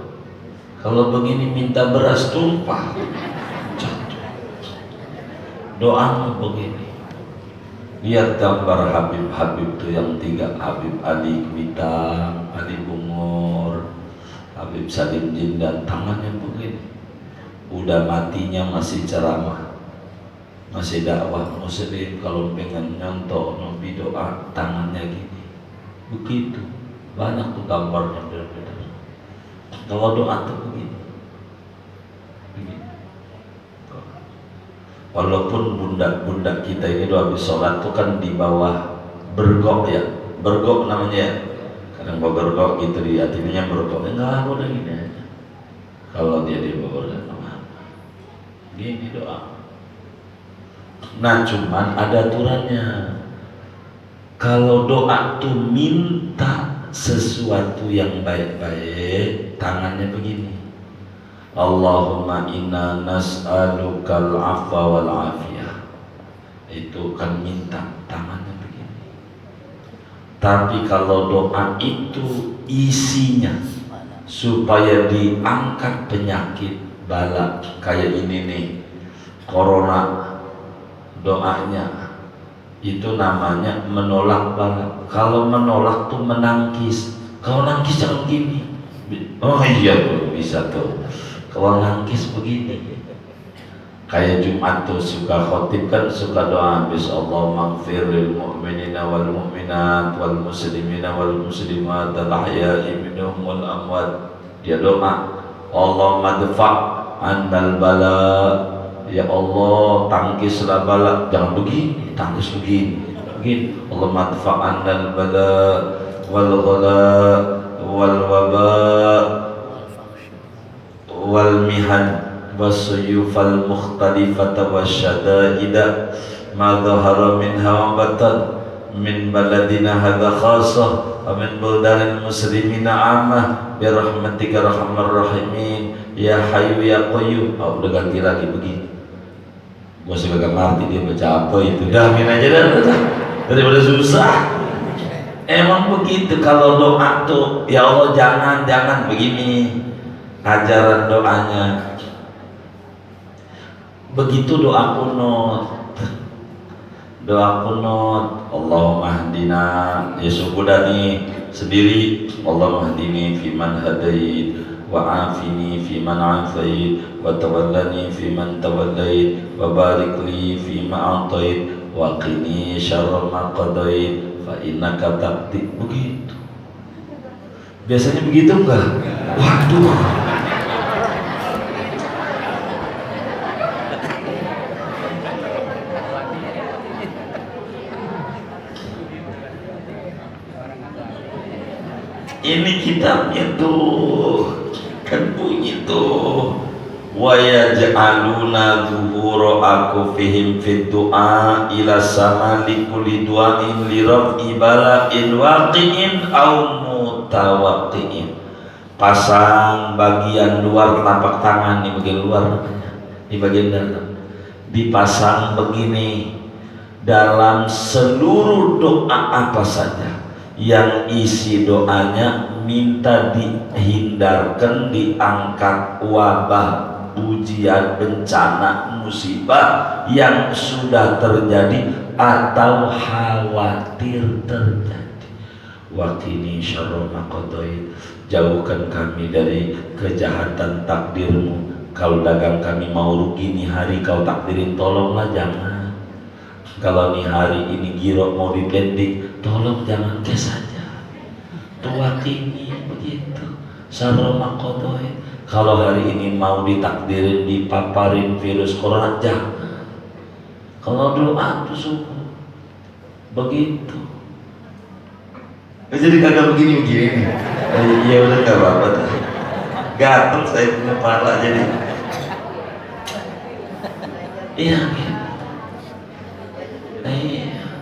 Kalau begini minta beras tumpah. Doamu begini. Lihat gambar Habib tuh yang 3, Habib Ali Kuitang, Ali Bungur, Habib Salim Jindan, tangannya begini. Udah matinya masih ceramah, masih dakwah muslim. Kalau pengen nyontoh Nabi doa tangannya gini. Begitu. Banyak tuh gambarnya berbeda. Kalau doa tuh begini. Walaupun bunda kita ini doa habis sholat tuh kan di bawah bergok ya, bergok namanya ya. Kadang bawa bergok gitu di hatinya bergok. Enggak, udah gini aja. Kalau dia di bawah dan gini doa. Nah cuman ada aturannya. Kalau doa tuh minta sesuatu yang baik-baik, tangannya begini. Allahumma inna nas'alukal afwa wal afiyah. Itu kan minta, tangannya begini. Tapi kalau doa itu isinya supaya diangkat penyakit bala kayak ini nih, corona, doanya itu namanya menolak bala. Kalau menolak tuh menangkis. Kalau nangkis jangan gini. Oh iya tuh bisa tuh. Kalau nangkis begini, Kayak Jumat tuh suka khotib kan suka doa habis Allahumma ighfir lil mu'minina wal mu'minat wal muslimina wal muslimat al ahya'i minhum wal amwat. Dia doa Allahumma dfa' annal bala, ya Allah tangkislah bala. Jangan begini, tangkis begini Allahumma dfa' annal bala wal ghala wal waba wal mihan wasuyufal mukhtalifata wasyada'ida ma dhahara minha wa batan min baladina hadha khasah wa min buldanil muslimina amah birahmatika rahmar rahimin ya hayyu ya qayyum. Udah ganti lagi begini, gua sih gak ngerti dia baca apa itu, damin aja dah daripada susah. Emang begitu kalau doa tuh, ya Allah jangan begini ajaran doanya. Begitu doa kunut Allahumma hdina, ya sudah nih sendiri Allahumma hdini fiman hadait wa afini fiman afait wa tawallani fiman tawallait wa barik li fima atait wa qini syarra ma qadait fa innaka taqdi. Begitu biasanya begitu enggak? Waduh, ini kitabnya tuh kan bunyi tuh wa yaj'aluna zuhura akufihim fid du'a ila sama likulli du'ain li raf'i bala'in waqi'in au mutawaqqi'in. Pasang bagian luar telapak tangan, di bagian luar, di bagian dalam dipasang begini dalam seluruh doa apa saja yang isi doanya minta dihindarkan, diangkat wabah, ujian, bencana, musibah yang sudah terjadi atau khawatir terjadi. Waqini syarra ma qadait, jauhkan kami dari kejahatan takdirmu. Kalau dagang kami mau rugi nih hari kau takdirin, tolonglah jangan. Kalau nih hari ini giro mau dipendik, tolong jangan cash saja. Tuwakini begitu. Syarra ma qadait. Kalau hari ini mau ditakdirin dipaparin virus corona, jangan. Kalau doa itu subuh begitu. Jadi kagak begini. Ya udah gak apa-apa. Gatel saya punya pala jadi. Iya.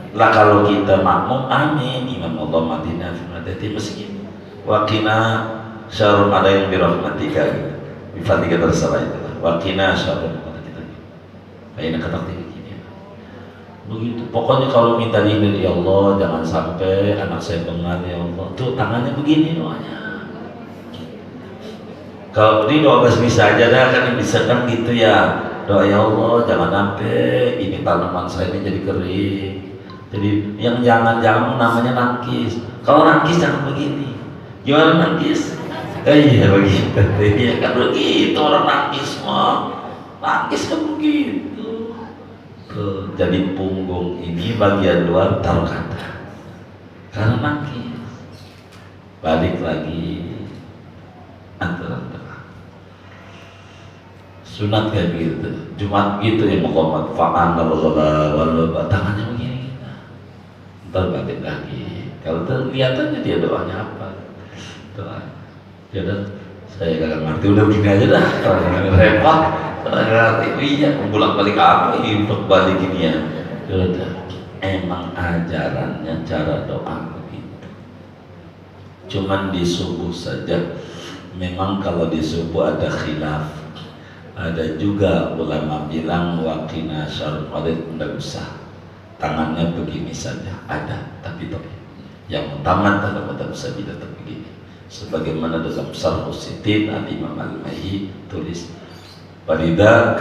Lah kalau kita makmum, amin. Imam Allah madinah fi madati masjid. Waqina syarrun ada yang birahmatika gitu. Bifadlika tersalah itu. Waqina syarrun kata kita. Kayaknya kata begini. Begitu. Pokoknya kalau minta dihindari, ya Allah jangan sampai anak saya bengal, ya Allah. Tuh tangannya begini doanya. Kalau ini doa bisa aja dah, kan bisa kan gitu ya. Doa ya Allah jangan sampai ini tanaman saya ini jadi kering. Jadi yang jangan namanya nangkis. Kalau nangkis jangan begini. Gimana nangkis? Iya begitu. Iya kan begitu orang nangkis mah. Nangkis kan begitu. Tuh, jadi punggung ini bagian luar taruh kata. Karena nangkis. Balik lagi antara sunat kayak begitu. Jumat gitu yang Muhammad fa'an wal tangannya begini kita. Ntar balik lagi. Kalau terlihat aja dia doanya apa. Doa. Jadi saya gak ngerti, udah begini aja dah. Kalau repot, saya ngerti. Iya, bolak balik apa ini untuk balik ini ya. Udah. Emang ajarannya cara doa begitu. Cuman di subuh saja. Memang kalau di subuh ada khilaf. Ada juga ulama bilang waqina syarrul qadait, tidak usah. Tangannya begini saja ada, tapi yang utama dalam madhab Syafi'i tetap begini. Sebagaimana dalam Syarh Usitin Al-Imam Al-Mahi tulis Farida,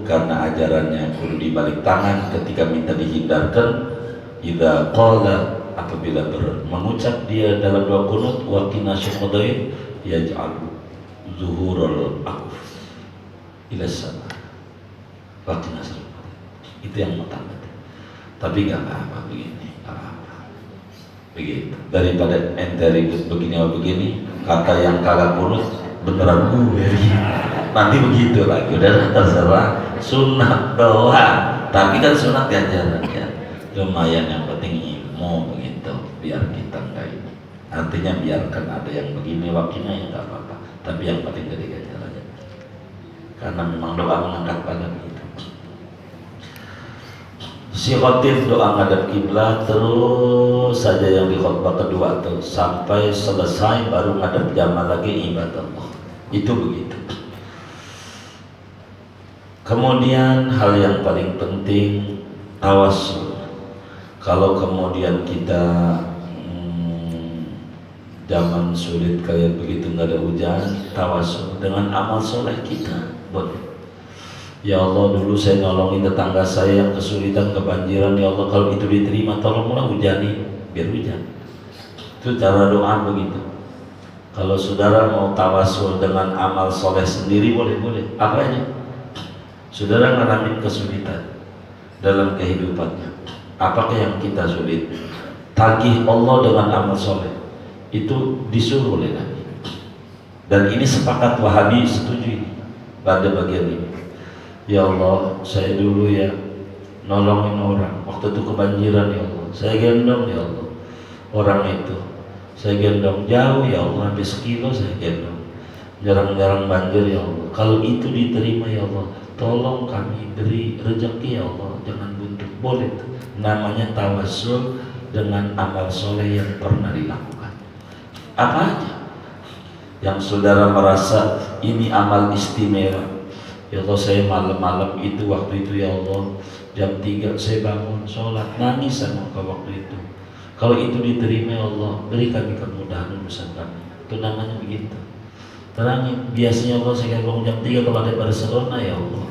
karena ajarannya kudu dibalik tangan ketika minta dihindarkan. Idza qala, apabila mengucap dia dalam doa kunut waqina syarrul qadait yaj'al zuhurul akuf ila sama. waktu nasr. Itu yang utama. Tapi nggak apa-apa begini, nggak apa-apa. Begitu. Daripada ente ribut begini atau begini, kata yang kagak kunut beneran gue. Nanti begitu lagi. Udah terserah, sunat doang. Tapi kan sunat diajaran ya. Lumayan, yang penting ilmu begitu. Biar kita nggak ini. Artinya biarkan ada yang begini wakilnya ya nggak apa-apa. Tapi yang penting dari ganjaran aja. Karena memang doa mengangkat pada begitu. Si khotib doa ngadap kiblat terus saja yang di khutbah kedua tuh sampai selesai baru ngadap jamaah lagi ibadah Allah. Itu begitu. Kemudian hal yang paling penting tawassul. Kalau kemudian kita zaman sulit kayak begitu nggak ada hujan, tawassul dengan amal soleh kita boleh. Ya Allah, dulu saya nolongin tetangga saya yang kesulitan kebanjiran. Ya Allah, kalau itu diterima, tolonglah hujani, biar hujan. Itu cara doa begitu. Kalau saudara mau tawasul dengan amal soleh sendiri boleh-boleh. Apa aja? Saudara ngalamin kesulitan dalam kehidupannya. Apakah yang kita sulit? Tagih Allah dengan amal soleh. Itu disuruh oleh Nabi. Dan ini sepakat Wahabi setuju ini pada bagian ini. Ya Allah, saya dulu ya nolongin orang waktu itu kebanjiran ya Allah. Saya gendong ya Allah orang itu. Saya gendong jauh ya Allah, sampai sekilo saya gendong. Jarang-jarang banjir ya Allah. Kalau itu diterima ya Allah, tolong kami beri rezeki ya Allah, jangan buntu. Boleh tuh. Namanya tawassul dengan amal soleh yang pernah dilakukan. Apa aja yang saudara merasa ini amal istimewa. Ya Allah, saya malam-malam itu waktu itu ya Allah jam 3 saya bangun sholat, nangis sama ke waktu itu. Kalau itu diterima ya Allah, beri kami kemudahan urusan kami. Itu namanya begitu. Terangin, biasanya Allah saya bangun jam 3 kalau ada Barcelona ya Allah.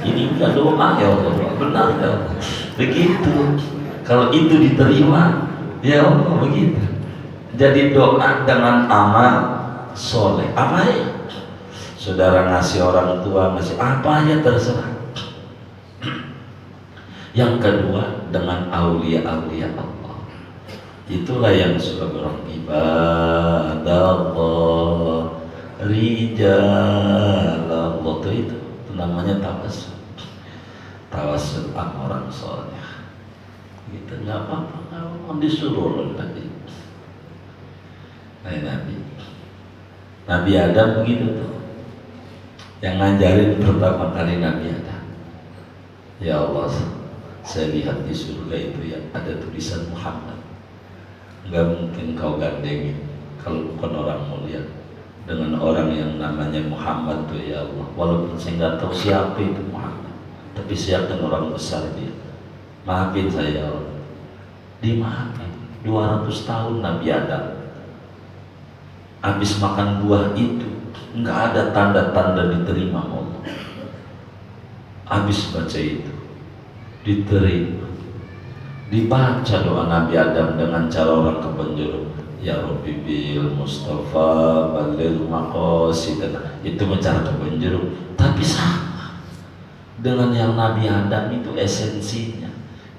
Ini enggak doa ya Allah, benar ya Allah. Begitu. Kalau itu diterima ya Allah begitu. Jadi doa dengan amal soleh. Apa ya? Saudara ngasih orang tua, ngasih apa aja terserah. Yang kedua dengan aulia-aulia Allah. Itulah yang suka bilang ibadah Allah, rijal Allah itu namanya tawassul. Tawassul sama orang soleh. Gitu nggak apa-apa, nggak apa-apa disuruh oleh Nabi. Nabi Adam begitu tuh. Yang ngajarin pertama kali Nabi Adam. Ya Allah, saya lihat di surga itu ya ada tulisan Muhammad. Enggak mungkin kau gandengin kalau bukan orang mulia dengan orang yang namanya Muhammad tuh ya Allah. Walaupun saya nggak tahu siapa itu Muhammad, tapi siapkan orang besar dia. Maafin saya ya Allah. Dimaafin. 200 tahun Nabi Adam habis makan buah itu nggak ada tanda-tanda diterima Allah. Habis baca itu diterima, dibaca doa Nabi Adam dengan cara orang kepenjuru. Ya Rabbi bil Mustafa balil maqasidana. Itu cara kepenjuru, tapi sama dengan yang Nabi Adam itu esensinya.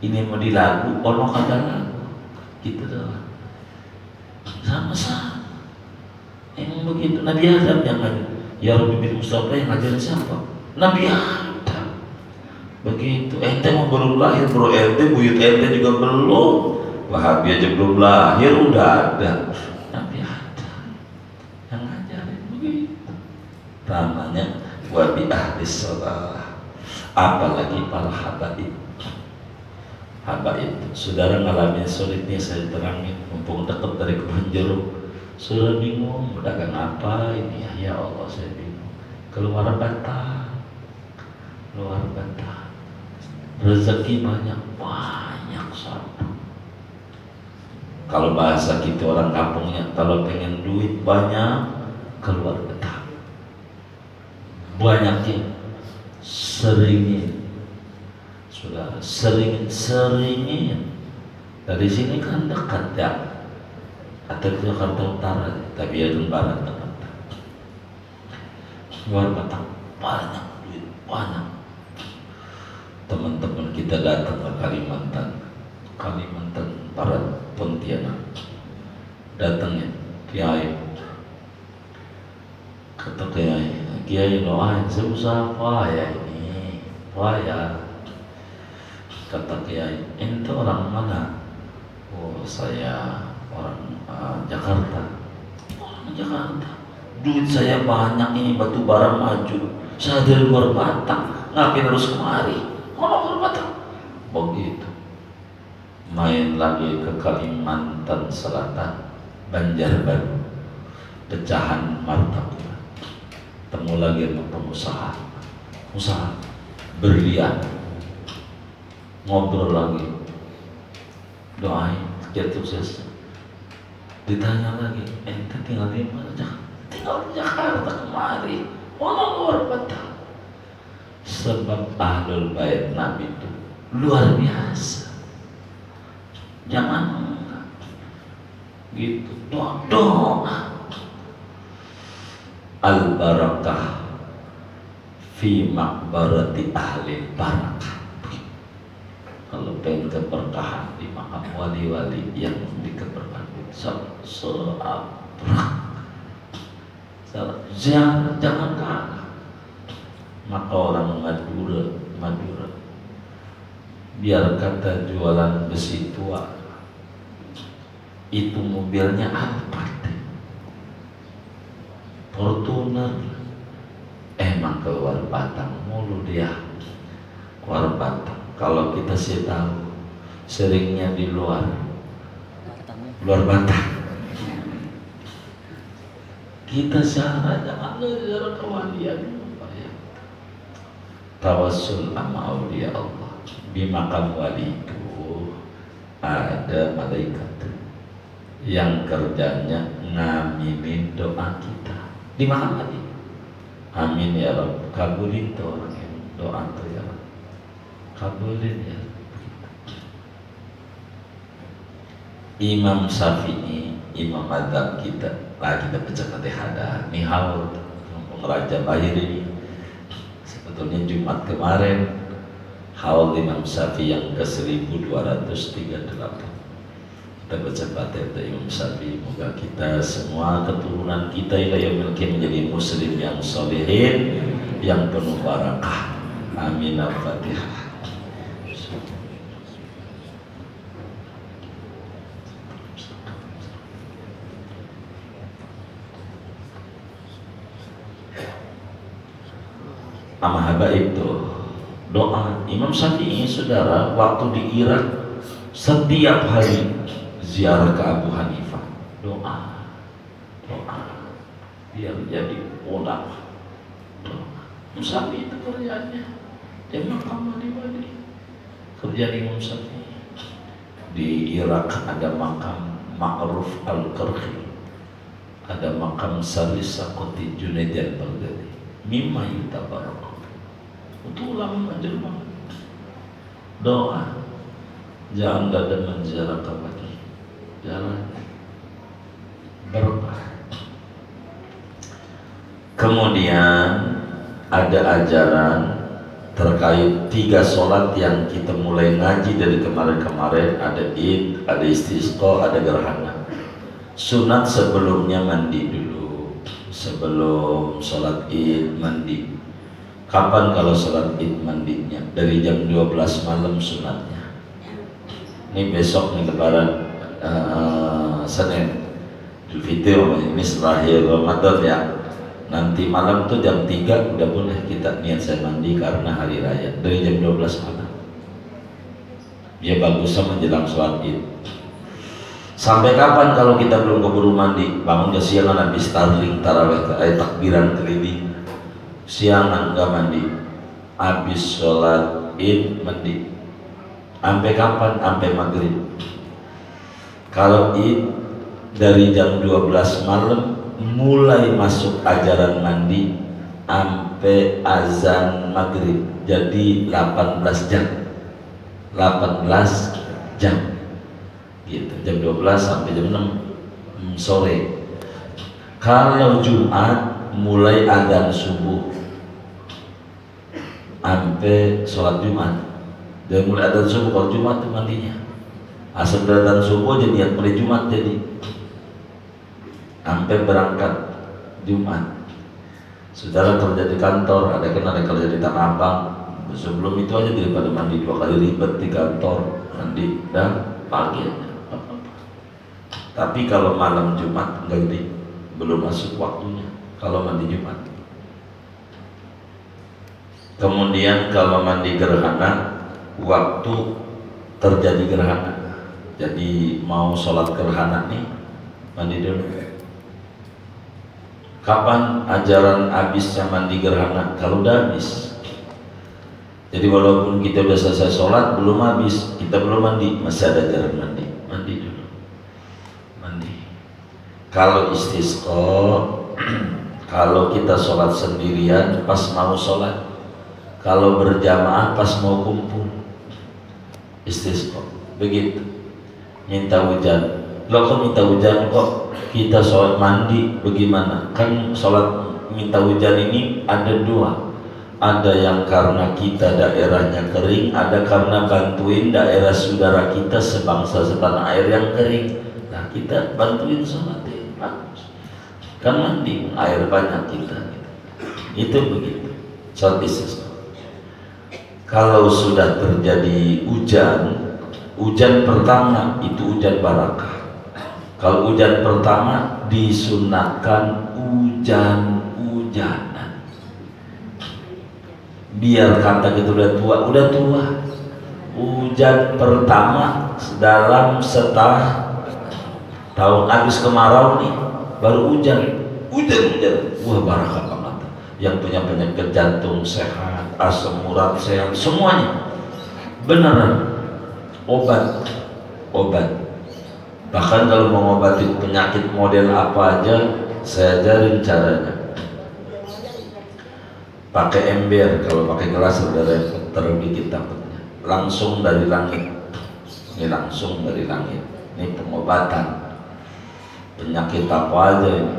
Ini mau di lagu, ono kagak lagu, gitu doang. Sama-sama. Emang begitu. Nabi Adam yang ngajar. Ya Rabbi bin Mustafa yang ngajar siapa? Nabi Adam. Begitu. Ente mau baru lahir bro, ente buyut ente juga belum. Wahabi aja belum lahir udah ada. Nabi Adam yang ngajarin begitu. Namanya wabi ahlis salah. Apalagi para habaib. Habaib. Saudara ngalamin sulitnya saya terangin. Mumpung dekat dari kebun jeruk. Sudah bingung, dagang apa ini ya? Ya Allah, saya bingung. Keluar bantah, rezeki banyak satu. Kalau bahasa kita orang kampungnya, kalau pengen duit banyak, keluar bantah. Banyaknya, seringin, sudah seringin. Dari sini kan dekat ya. Atau Jakarta Utara, tapi ya itu barat Jakarta. Luar Batak banyak duit, banyak. teman-teman kita datang ke Kalimantan Barat, Pontianak. Datang ya, Kiai. Kata Kiai doain, saya usaha apa ya ini? Apa ya? Kata Kiai, ente orang mana? Oh, saya orang Jakarta. Orang Jakarta. Duit saya banyak ini, batu bara maju. Saya dari luar Batak, ngapain harus kemari? Orang luar Batak. Begitu. Main lagi ke Kalimantan Selatan, Banjarbaru, pecahan Martapura. Temu lagi sama pengusaha, berlian. Ngobrol lagi, doain sekian sukses. Ditanya lagi, ente tinggal di mana? Tinggal di Jakarta kemari, orang luar Batak. Sebab ahlul bait Nabi itu luar biasa. Jangan gitu, doa. Al barakah fi maqbarati ahli barakah. Kalau pengen keberkahan di makam wali-wali yang dikeberkahan, seabrak. Jangan kalah. Maka orang Madura, biar kata jualan besi tua, itu mobilnya Alphard, Fortuner. Emang keluar Batang mulu dia, keluar Batang. Kalau kita sih tahu, seringnya di luar Batang. Kita syarah jangan ngejar kewalian. Tawassul sama aulia Allah. Di makam wali itu ada malaikat yang kerjanya ngaminin doa kita di makam wali. Amin ya Rabb, kabulin tuh orang yang doa tuh ya Rabb, kabulin ya. Imam Syafi'i, imam madzhab kita, kita baca Fatihah dah. Nih haul Raja Bahir ini. Sebetulnya Jumat kemarin haul Imam Syafi'i yang ke 1238. Kita baca Fatihah Imam Syafi'i. Moga kita semua keturunan kita yang menjadi muslim yang solehin, yang penuh barakah. Amin. Al-Fatihah. Ama habaib itu doa Imam Syafi'i, saudara, waktu di Irak setiap hari ziarah ke Abu Hanifah, doa biar jadi ulama. Imam Syafi'i itu kerjanya dia makam wali-wali, kerja Imam Syafi'i. Di Irak ada makam Ma'ruf al-Qarhi, ada makam Salis Sakoti Junaid al-Baghdadi, mimma yutabarak. Itu ulama menjelma. Doa, jangan ada menziarah lagi, jangan berkah. Kemudian ada ajaran terkait 3 sholat yang kita mulai ngaji dari kemarin-kemarin. Ada Id, ada istisqa, ada gerhana. Sunat sebelumnya mandi dulu, sebelum sholat Id mandi. Kapan kalau sholat Id mandinya? Dari jam 12 malam sunatnya. Ini besok nih lebaran Senin Idul Fitri, ini selahir Ramadan ya. Nanti malam tuh jam 3 udah boleh kita niat saya mandi karena hari raya. Dari jam 12 malam. Ya bagusnya menjelang sholat Id. Sampai kapan kalau kita belum keburu mandi? Bangun kesiangan habis tarling tarawih takbiran keliling. Siangan nggak mandi, habis sholat Id mandi. Sampai kapan? Sampai maghrib. Kalau Id dari jam 12 malam mulai masuk ajaran mandi sampai azan maghrib, jadi 18 jam. 18 jam gitu, jam 12 sampai jam 6 sore. Kalau Jumat mulai adzan subuh sampai sholat Jumat Dari mulai adzan subuh, kalau Jumat itu mandinya asal adzan subuh aja niat mulai Jumat, jadi sampai berangkat Jumat. Saudara kerja di kantor, ada kerja di Tanah Abang, sebelum itu aja daripada mandi 2 kali ribet di kantor, mandi dan pagi aja. Tapi kalau malam Jumat enggak, belum masuk waktunya kalau mandi Jumat. Kemudian kalau mandi gerhana, waktu terjadi gerhana, jadi mau sholat gerhana nih, mandi dulu. Kapan ajaran habisnya mandi gerhana? Kalau udah habis. Jadi walaupun kita udah selesai sholat, belum habis, kita belum mandi, masih ada ajaran mandi. Mandi dulu, mandi. Kalau istisqa, kalau kita sholat sendirian pas mau sholat, kalau berjamaah pas mau kumpul, istisqa. Begitu. Minta hujan. Lo kok minta hujan kok kita sholat mandi bagaimana? Kan sholat minta hujan ini ada 2. Ada yang karena kita daerahnya kering, ada karena bantuin daerah saudara kita sebangsa setanah air yang kering. Nah kita bantuin sholat ya, bagus. Kan mandi air banyak kita. Itu begitu. Sholat istisqa. Kalau sudah terjadi hujan pertama itu hujan barakah. Kalau hujan pertama disunatkan hujan-hujanan. Biar kata kita udah tua. Hujan pertama dalam setahun tahun, habis kemarau nih baru hujan. Wah barakah banget. Yang punya penyakit jantung sehat, asam urat sehat, semuanya beneran obat. Bahkan kalau mau ngobatin penyakit model apa aja, saya ajarin caranya. Pakai ember, kalau pakai gelas saudara terlalu dikit takutnya. Langsung dari langit. Ini langsung dari langit. Ini pengobatan penyakit apa aja ini.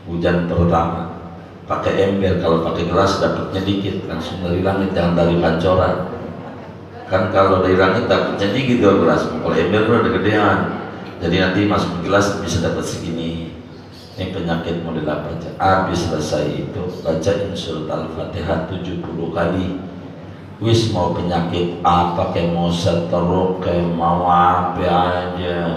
Hujan pertama, pakai ember. Kalau pakai gelas dapatnya dikit, langsung dari langit, jangan dari pancoran. Kan kalau dari langit dapatnya dikit kalau gelas, kalau ember udah gedean. Jadi nanti masuk gelas bisa dapat segini. Ini penyakit model apa aja. Habis selesai itu bacain surat Al-Fatihah 70 kali. Wis mau penyakit apa, kayak mau stroke, kayak mau apa aja.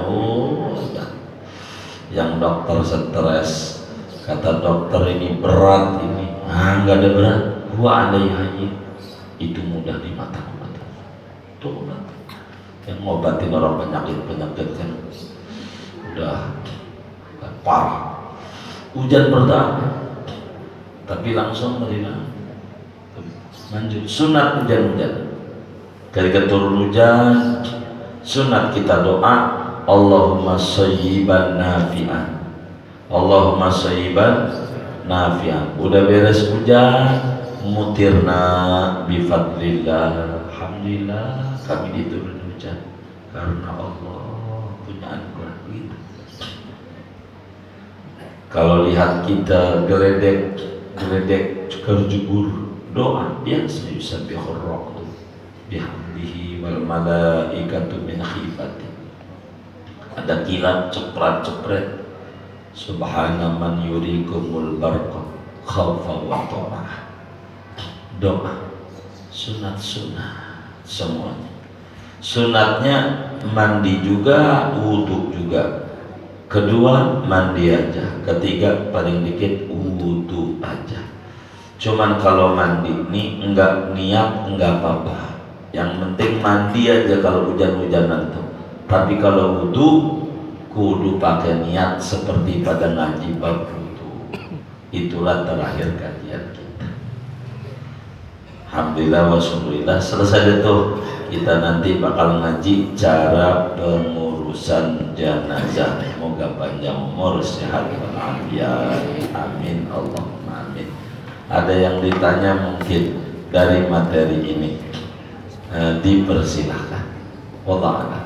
Yang dokter stres, kata dokter ini berat ini. Nggak ada berat. Gua andai haji itu mudah di mataku. Itu obat yang ngobatin orang penyakit kan udah parah. Hujan pertama tapi langsung merilah lanjut. Sunat hujan-hujan, ketika turun hujan sunat kita doa Allahumma shayyiban nafi'an, Allahumma shayyiban nafi'an. Udah beres hujan, mutirna bifadlillah, alhamdulillah kami diturun hujan karena Allah punya anugerah. Gitu. Kalau lihat kita geledek kerjubur doa biasa, yusabbihur ra'du bihamdihi wal malaikatu min khifati. Ada kilat cepret subhana man yurikumul barqa khawfa wa ta'ah. Doa sunat semuanya. Sunatnya mandi juga, wudhu juga. Kedua mandi aja, ketiga paling dikit wudhu aja. Cuman kalau mandi ini enggak niat enggak apa-apa. Yang penting mandi aja kalau hujan-hujanan tuh. Tapi kalau wudhu kudu pakai niat seperti pada ngaji bab wudhu. Itulah terakhir kajian kita. Alhamdulillah wasyukurillah selesai itu. Kita nanti bakal ngaji cara pengurusan jenazah. Semoga panjang umur, sehat walafiat. Amin Allahumma amin. Ada yang ditanya mungkin dari materi ini, dipersilahkan. Wallah.